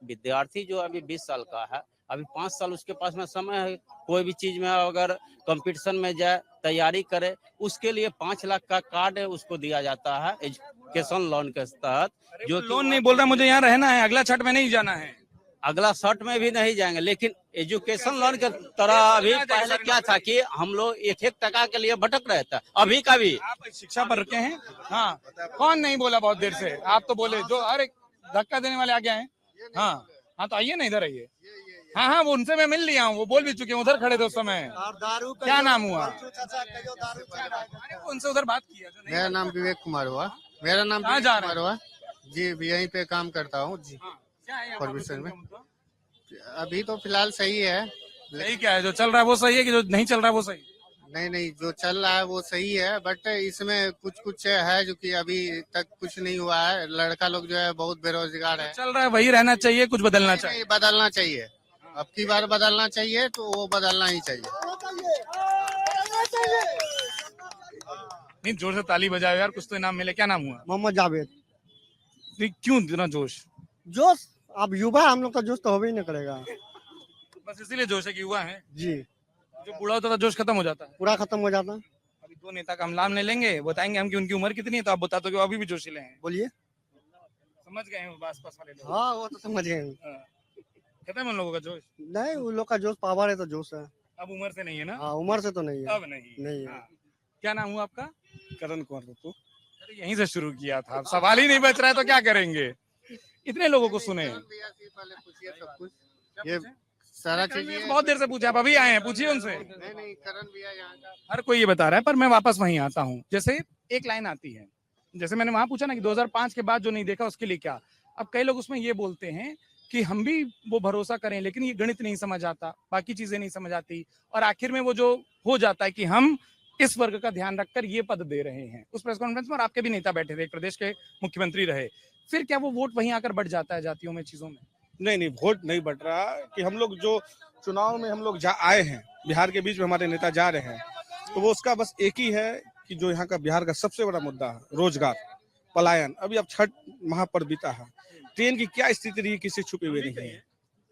विद्यार्थी जो अभी 20 साल का है अभी 5 साल उसके पास में समय है, कोई भी चीज में अगर कंपटीशन में जाए, तैयारी करे, उसके लिए 5 लाख का कार्ड है, उसको दिया जाता है एजुकेशन लोन के तहत। जो लोन नहीं बोल रहा, मुझे यहाँ रहना है, अगला छठ में नहीं जाना है। अगला शर्ट में भी नहीं जाएंगे, लेकिन एजुकेशन लोन के तरह अभी पहले क्या था कि हम लोग 1-1 टका के लिए भटक रहे थे, अभी का भी। आप शिक्षा पर रखे हैं? हाँ, कौन नहीं बोला बहुत देर से? आप तो बोले, जो अरे धक्का देने वाले आ गए हैं। हाँ हाँ, तो आइए ना, इधर आइए। हाँ हाँ, वो उनसे मैं मिल लिया हूँ, वो बोल भी चुके हैं, उधर खड़े थे उस समय। क्या नाम हुआ? उनसे उधर बात किया। मेरा नाम विवेक कुमार हुआ। मेरा नाम कहाँ जा रहे हुआ जी, यहीं पे काम करता हूँ जी। क्या है परमिशन में अभी तो फिलहाल सही है। सही क्या है? जो चल रहा है वो सही है कि जो नहीं चल रहा है वो सही? नहीं, जो चल रहा है वो सही है, बट इसमें कुछ है जो कि अभी तक कुछ नहीं हुआ है। लड़का लोग जो है बहुत बेरोजगार है। चल रहा है वही रहना चाहिए, कुछ बदलना चाहिए? बदलना चाहिए, अब की बार बदलना चाहिए तो वो बदलना ही चाहिए। नहीं, जोर से ताली बजाओ यार, कुछ तो इनाम मिले। क्या नाम हुआ? मोहम्मद जावेद। क्यों इतना जोश? जोश, अब युवा हम लोग का जोश तो हो ही नहीं करेगा। बस इसीलिए जोश है कि युवा है। जी, जो बूढ़ा होता था जोश खत्म हो जाता है। पूरा खत्म हो जाता। अभी 2 नेता का हम नाम ले लेंगे, बताएंगे हम कि उनकी उम्र कितनी है, तो आप बता दो कि वो अभी भी जोशीले हैं। बोलिए। समझ गए हैं वो आसपास वाले लोग? हाँ, वो तो समझ गए। खत्म है उन लोगों का जोश? नहीं, उन लोग का जोश पावर है तो जोश है। अब उम्र से नहीं है ना? हाँ, उम्र से तो नहीं है। अब नहीं नहीं है। हाँ। क्या नाम हुआ आपका? करण कुमार पप्पू। अरे यहीं से शुरू किया था, अब सवाल ही नहीं बच रहा है तो क्या करेंगे? इतने लोगों को सुने। ये सारा चीज बहुत देर से पूछा, आप अभी आए हैं, पूछिए उनसे। नहीं, करण भैया यहाँ का हर कोई ये बता रहा है, पर मैं वापस वहीं आता हूँ। जैसे एक लाइन आती है, जैसे मैंने वहां पूछा ना कि 2005 के बाद जो नहीं देखा उसके लिए क्या। अब कई लोग उसमें ये बोलते हैं कि हम भी वो भरोसा करें, लेकिन ये गणित नहीं समझ आता, बाकी चीजें नहीं समझ आती, और आखिर में वो जो हो जाता है कि हम इस वर्ग का ध्यान रखकर ये पद दे रहे हैं। उस प्रेस कॉन्फ्रेंस में और आपके भी नेता बैठे थे, एक प्रदेश के मुख्यमंत्री रहे, फिर क्या वो वोट वहीं आकर बढ़ जाता है जातियों में, चीजों में? नहीं, वोट नहीं बढ़ रहा कि हम लोग जो चुनाव में हम लोग आए हैं, बिहार के बीच में हमारे नेता जा रहे हैं, तो वो उसका बस एक ही है कि जो यहाँ का बिहार का सबसे बड़ा मुद्दा है रोजगार, पलायन। अभी अब 6 माह पर बीता है, ट्रेन की क्या स्थिति रही किसी छुपी हुई नहीं है,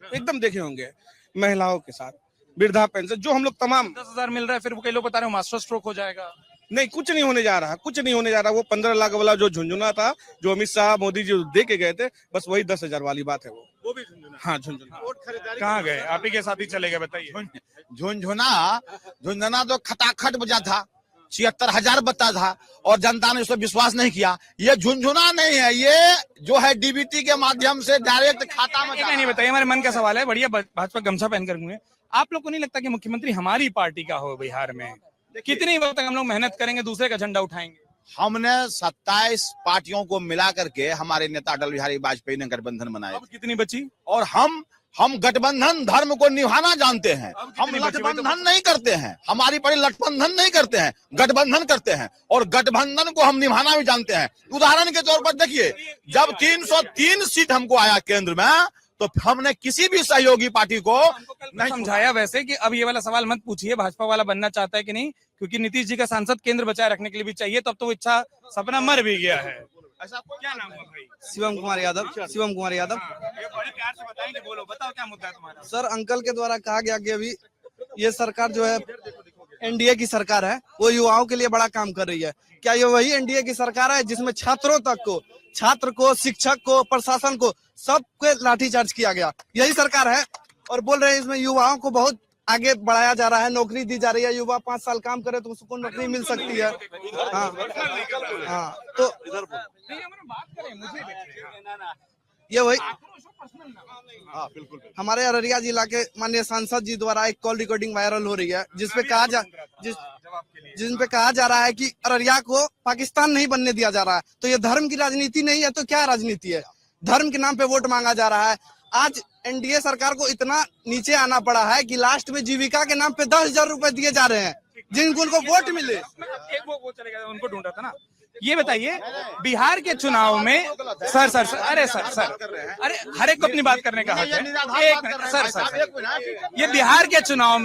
एकदम देखे होंगे। महिलाओं के साथ वृद्धा पेंशन जो हम लोग तमाम 10,000 मिल रहा है, फिर वो कई लोग बता रहे हैं मास्टर स्ट्रोक हो जाएगा। नहीं, कुछ नहीं होने जा रहा, कुछ नहीं होने जा रहा। वो 15 लाख वाला जो झुंझुना था, जो अमित शाह मोदी जी दे के गए थे, बस वही 10,000 वाली बात है। वो भी झुंझुना? हाँ, झुंझुना। कहाँ गए? आप ही के साथ ही चले गए, बताइए। झुंझुना तो खटाखट बजा था, 76,000 बता था, और जनता ने उस पर विश्वास नहीं किया। ये झुंझुना नहीं है, ये जो है डीबीटी के माध्यम से डायरेक्ट खाता में। नहीं बताइए, हमारे मन का सवाल है, बढ़िया भाजपा गमछा पहनकर घूमे। आप लोग को नहीं लगता कि मुख्यमंत्री हमारी पार्टी का हो बिहार में? कितनी वक्त तक हम लोग मेहनत करेंगे, दूसरे का झंडा उठाएंगे? हमने 27 पार्टियों को मिला करके हमारे नेता अटल बिहारी वाजपेयी ने गठबंधन बनाया। अब कितनी बची? और हम गठबंधन धर्म को निभाना जानते हैं। हम गठबंधन नहीं करते हैं, हमारी पार्टी लठबंधन नहीं करते हैं, गठबंधन करते हैं, और गठबंधन को हम निभाना भी जानते हैं। उदाहरण के तौर पर देखिए, जब 303 सीट हमको आया केंद्र में, तो हमने किसी भी सहयोगी पार्टी को नहीं समझाया वैसे कि अब ये वाला सवाल मत पूछिए, भाजपा वाला बनना चाहता है कि नहीं, क्योंकि नीतीश जी का सांसद केंद्र बचाए रखने के लिए भी चाहिए, तब तो वो इच्छा सपना मर भी गया है। ऐसा क्या नाम हुआ भाई? शिवम कुमार यादव। शिवम कुमार यादव। ये बड़े प्यार से बताएंगे, बोलो, बताओ क्या मुद्दा है तुम्हारा? सर, अंकल के द्वारा कहा गया कि अभी ये सरकार जो है एनडीए की सरकार है, वो युवाओं के लिए बड़ा काम कर रही है। क्या ये वही एनडीए की सरकार है जिसमें छात्रों तक को, छात्र को, शिक्षक को, प्रशासन को, सबके लाठीचार्ज किया गया? यही सरकार है। और बोल रहे हैं इसमें युवाओं को बहुत आगे बढ़ाया जा रहा है, नौकरी दी जा रही है। युवा 5 साल काम करे तो उसको नौकरी मिल सकती है। हाँ, तो ये वही हमारे अररिया जिला के माननीय सांसद जी द्वारा एक कॉल रिकॉर्डिंग वायरल हो रही है, जिसपे कहा जा रहा है कि अररिया को पाकिस्तान नहीं बनने दिया जा रहा है। तो ये धर्म की राजनीति नहीं है तो क्या राजनीति है? धर्म के नाम पे वोट मांगा जा रहा है। आज एनडीए सरकार को इतना नीचे आना पड़ा है कि लास्ट में जीविका के नाम पे 10,000 रुपए दिए जा रहे हैं, जिनको उनको वोट मिले। वो चले गए, उनको ढूंढा था ना। ये बताइए, बिहार के चुनाव में सर अरे हर एक को अपनी बात करने का हक है। एक मिनट सर, ये बिहार के चुनाव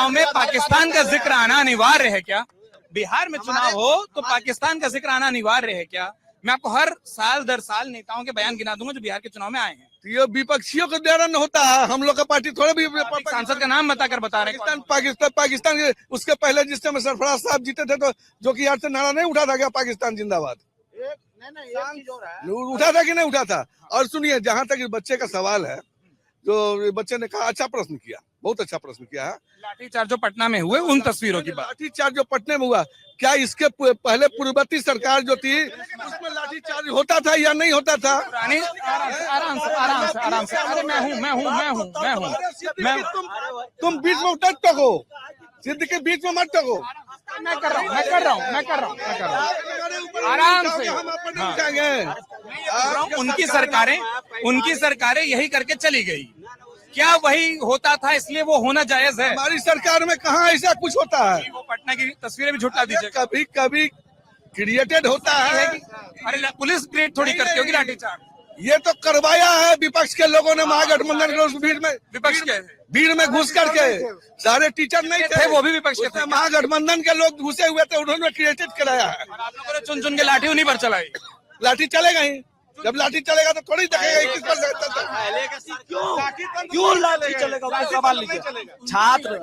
में पाकिस्तान का जिक्र आना अनिवार्य है क्या? बिहार में चुनाव हो तो पाकिस्तान का जिक्र आना अनिवार्य है क्या? मैं आपको हर साल दर साल नेताओं के बयान गिना दूंगा जो बिहार के चुनाव में आए हैं। तो ये विपक्षियों को देना न होता है, हम लोग का पार्टी थोड़े भी सांसद का नाम बताकर बता रहे हैं। पाकिस्तान के उसके पहले जिस समय सरफराज साहब जीते थे तो जो कि यहाँ से नारा नहीं उठा था क्या, पाकिस्तान जिंदाबाद उठा था कि नहीं उठा था। और सुनिए, जहाँ तक इस बच्चे का सवाल है, जो बच्चे ने कहा अच्छा प्रश्न किया, बहुत अच्छा प्रश्न किया है। लाठीचार्ज जो पटना में हुए उन तस्वीरों की बात, लाठीचार्ज जो पटना में हुआ, क्या इसके पहले पूर्ववर्ती सरकार जो थी उसमें लाठीचार्ज होता था या नहीं होता था? आराम से। अरे मैं हूँ। तुम बीच में उतर टको, सिद्ध के बीच में मत टको। मैं कर रहा हूँ। आराम से। उनकी सरकारें यही करके चली गई, क्या वही होता था इसलिए वो होना जायज है? हमारी सरकार में कहाँ ऐसा कुछ होता है? वो पटना की तस्वीरें भी झुठला दीजिए। कभी कभी क्रिएटेड होता है। अरे पुलिस क्रिएट थोड़ी करती होगी लाठीचार्ज। ये तो करवाया है विपक्ष के लोगों ने, महागठबंधन के उस विपक्ष के भीड़ में घुस करके। सारे टीचर नहीं थे, वो भी विपक्ष के थे। महागठबंधन के लोग घुसे हुए थे, उन्होंने क्रिएटेड कराया है। आप लोगों ने चुन के लाठी उन्हीं पर चलाई। लाठी चलेगा ही, जब लाठी चलेगा तो थोड़ी देखेगा किस पर क्यों लाठी चलेगा? सवाल लीजिए। छात्र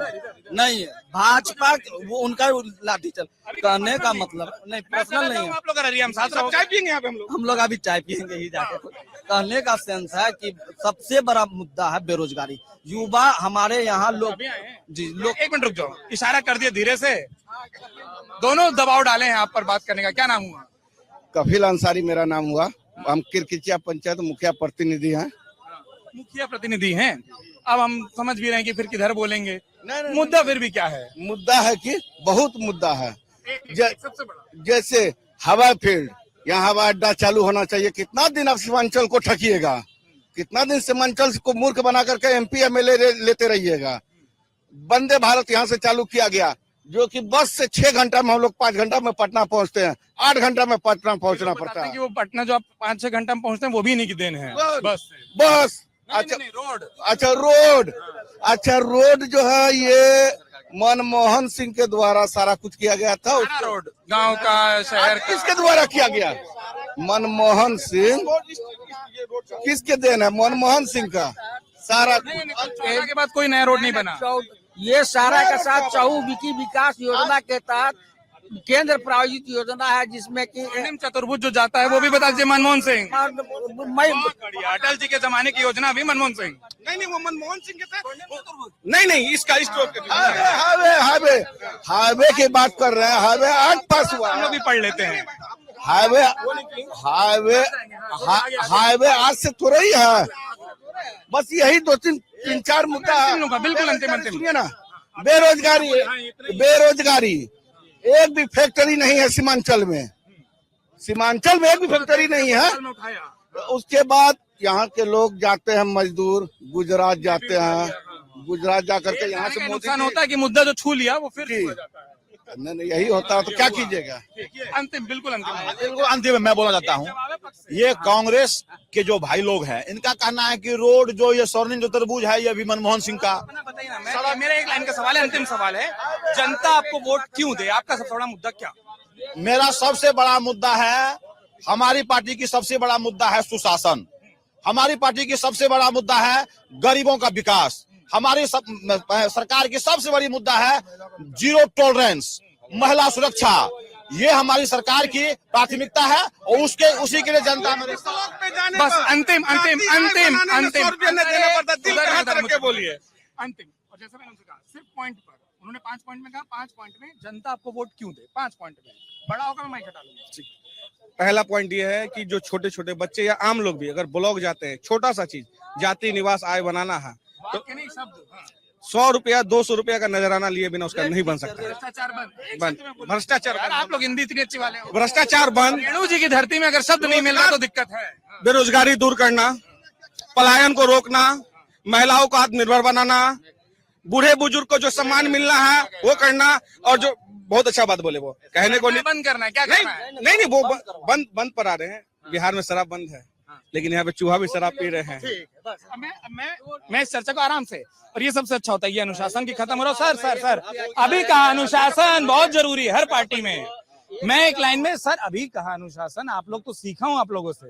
नहीं है, भाजपा वो उनका लाठी चल, कहने का मतलब नहीं, पर्सनल नहीं है। आप लोग हम साथ चाय पियेंगे यहाँ पे, हम लोग अभी चाय पियेंगे ही जाके। कहने का सेंस है कि सबसे बड़ा मुद्दा है बेरोजगारी। युवा हमारे यहाँ लोग जी लोग, एक मिनट रुक जाओ, इशारा कर दिया धीरे से। दोनों दबाव डाले हैं आप पर बात करने का। क्या नाम हुआ? कफील अंसारी मेरा नाम हुआ। हम किरकिचिया पंचायत मुखिया प्रतिनिधि हैं। मुखिया प्रतिनिधि हैं। अब हम समझ भी रहे हैं कि फिर किधर बोलेंगे। मुद्दा फिर भी क्या है? मुद्दा है कि बहुत मुद्दा है। सबसे बड़ा जैसे हवाई फील्ड, यहाँ हवाई अड्डा चालू होना चाहिए। कितना दिन आप सीमांचल को ठकिएगा? कितना दिन सीमांचल को मूर्ख बना करके MP MLA लेते रहिएगा? वंदे भारत यहाँ से चालू किया गया, जो कि बस से 6 घंटा में हम लोग 5 घंटा में पटना पहुँचते हैं, 8 घंटा में पटना पहुँचना पड़ता है। कि वो पटना जो आप 5-6 घंटा में पहुँचते हैं वो भी नहीं की देन है। बस अच्छा रोड जो है ये मनमोहन सिंह के द्वारा सारा कुछ किया गया था। रोड गांव का, शहर का, किसके द्वारा किया गया? मनमोहन सिंह। किसके देन है? मनमोहन सिंह का सारा। के बाद कोई नया रोड नहीं बना। ये सारा का साथ चहुमुखी विकास योजना के तहत केंद्र प्रायोजित योजना है, जिसमें कि चतुर्भुज जो जाता है वो भी बता दीजिए। मनमोहन सिंह, अटल जी के जमाने की योजना भी मनमोहन सिंह। नहीं वो मनमोहन सिंह के थे। नहीं इसका हाईवे की बात कर रहे हैं। हाईवे आज पास हुआ, हम लोग भी पढ़ लेते हैं। हाईवे आज से थोड़ा ही है। बस यही 2-3-4 मुद्दा है। बिल्कुल अंतिम सुनिए ना, बेरोजगारी। एक भी फैक्ट्री नहीं है सीमांचल में एक भी फैक्ट्री नहीं है। उसके बाद यहाँ के लोग जाते हैं मजदूर, गुजरात जाते हैं। गुजरात जाकर के यहाँ से नुकसान होता है कि मुद्दा जो छू लिया वो फिर हो जाता है। नहीं यही होता है तो क्या कीजिएगा? बिल्कुल अंतिम में मैं बोलना चाहता हूँ, ये कांग्रेस के जो भाई लोग हैं इनका कहना है कि रोड जो ये स्वर्णिम जो तरबूज है ये भी मनमोहन सिंह का। मेरा एक लाइन का सवाल है, अंतिम सवाल है, जनता आपको वोट क्यों दे? आपका सबसे बड़ा मुद्दा क्या? मेरा सबसे बड़ा मुद्दा है, हमारी पार्टी की सबसे बड़ा मुद्दा है सुशासन। हमारी पार्टी की सबसे बड़ा मुद्दा है गरीबों का विकास। हमारी सरकार की सबसे बड़ी मुद्दा है जीरो टॉलरेंस, महिला सुरक्षा। ये हमारी सरकार की प्राथमिकता है और उसी के लिए जनता में बस अंतिम बोलिए अंतिम। और जैसा मैंने उनसे कहा, सिर्फ पॉइंट पर, उन्होंने 5 पॉइंट में कहा, 5 पॉइंट में जनता आपको वोट क्यों दे? 5 पॉइंट में बड़ा होगा मैं माइक हटा लूंगा। पहला पॉइंट ये है कि जो छोटे छोटे बच्चे या आम लोग भी अगर ब्लॉक जाते हैं, छोटा सा चीज जाति निवास आय बनाना है तो 100 रुपया 200 रुपया का नजराना लिए बिना उसका नहीं बन सकता। भ्रष्टाचार आप लोग हिंदी इतनी अच्छी वाले हो। भ्रष्टाचार बंद। रेणु जी की धरती में अगर शब्द नहीं मिल रहा तो दिक्कत है। बेरोजगारी दूर करना, पलायन को रोकना, महिलाओं को आत्मनिर्भर बनाना, बूढ़े बुजुर्ग को जो सम्मान मिलना है वो करना। और जो बहुत अच्छा बात बोले वो कहने को नहीं, बंद करना है क्या? नहीं वो बंद पर आ रहे हैं। बिहार में शराब बंद है, लेकिन यहाँ पे चूहा भी शराब पी रहे हैं। मैं इस चर्चा को आराम से, और ये सबसे अच्छा होता है, ये अनुशासन की खत्म हो रहा। सर अभी कहा अनुशासन बहुत जरूरी है हर पार्टी में। मैं एक लाइन में, सर अभी कहा अनुशासन, आप लोग तो सीखा हूं आप लोगों से।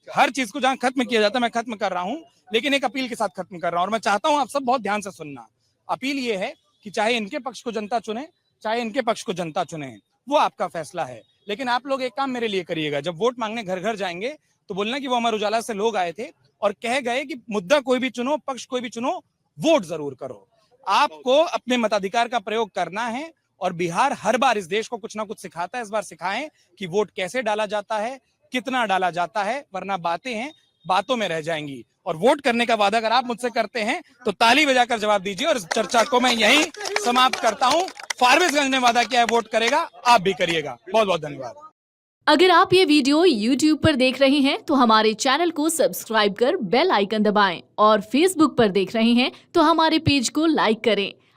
हर चीज को जहां खत्म किया जाता है मैं खत्म कर रहा हूं, लेकिन एक अपील के साथ खत्म कर रहा हूं। और मैं चाहता हूं आप सब बहुत ध्यान से सुनना। अपील ये है कि चाहे इनके पक्ष को जनता चुने, चाहे इनके पक्ष को जनता चुने, वो आपका फैसला है। लेकिन आप लोग एक काम मेरे लिए करिएगा, जब वोट मांगने घर घर जाएंगे तो बोलना कि वो अमर उजाला से लोग आए थे और कह गए कि मुद्दा कोई भी चुनो, पक्ष कोई भी चुनो, वोट जरूर करो। आपको अपने मताधिकार का प्रयोग करना है और बिहार हर बार इस देश को कुछ ना कुछ सिखाता है। इस बार सिखाएं कि वोट कैसे डाला जाता है, कितना डाला जाता है, वरना बातें हैं, बातों में रह जाएंगी। और वोट करने का वादा अगर आप मुझसे करते हैं तो ताली बजाकर जवाब दीजिए। और इस चर्चा को मैं यहीं समाप्त करता हूं। फारबिसगंज ने वादा किया है वोट करेगा, आप भी करिएगा। बहुत बहुत धन्यवाद। अगर आप ये वीडियो YouTube पर देख रहे हैं तो हमारे चैनल को सब्सक्राइब कर बेल आइकन दबाएं और Facebook पर देख रहे हैं तो हमारे पेज को लाइक करें।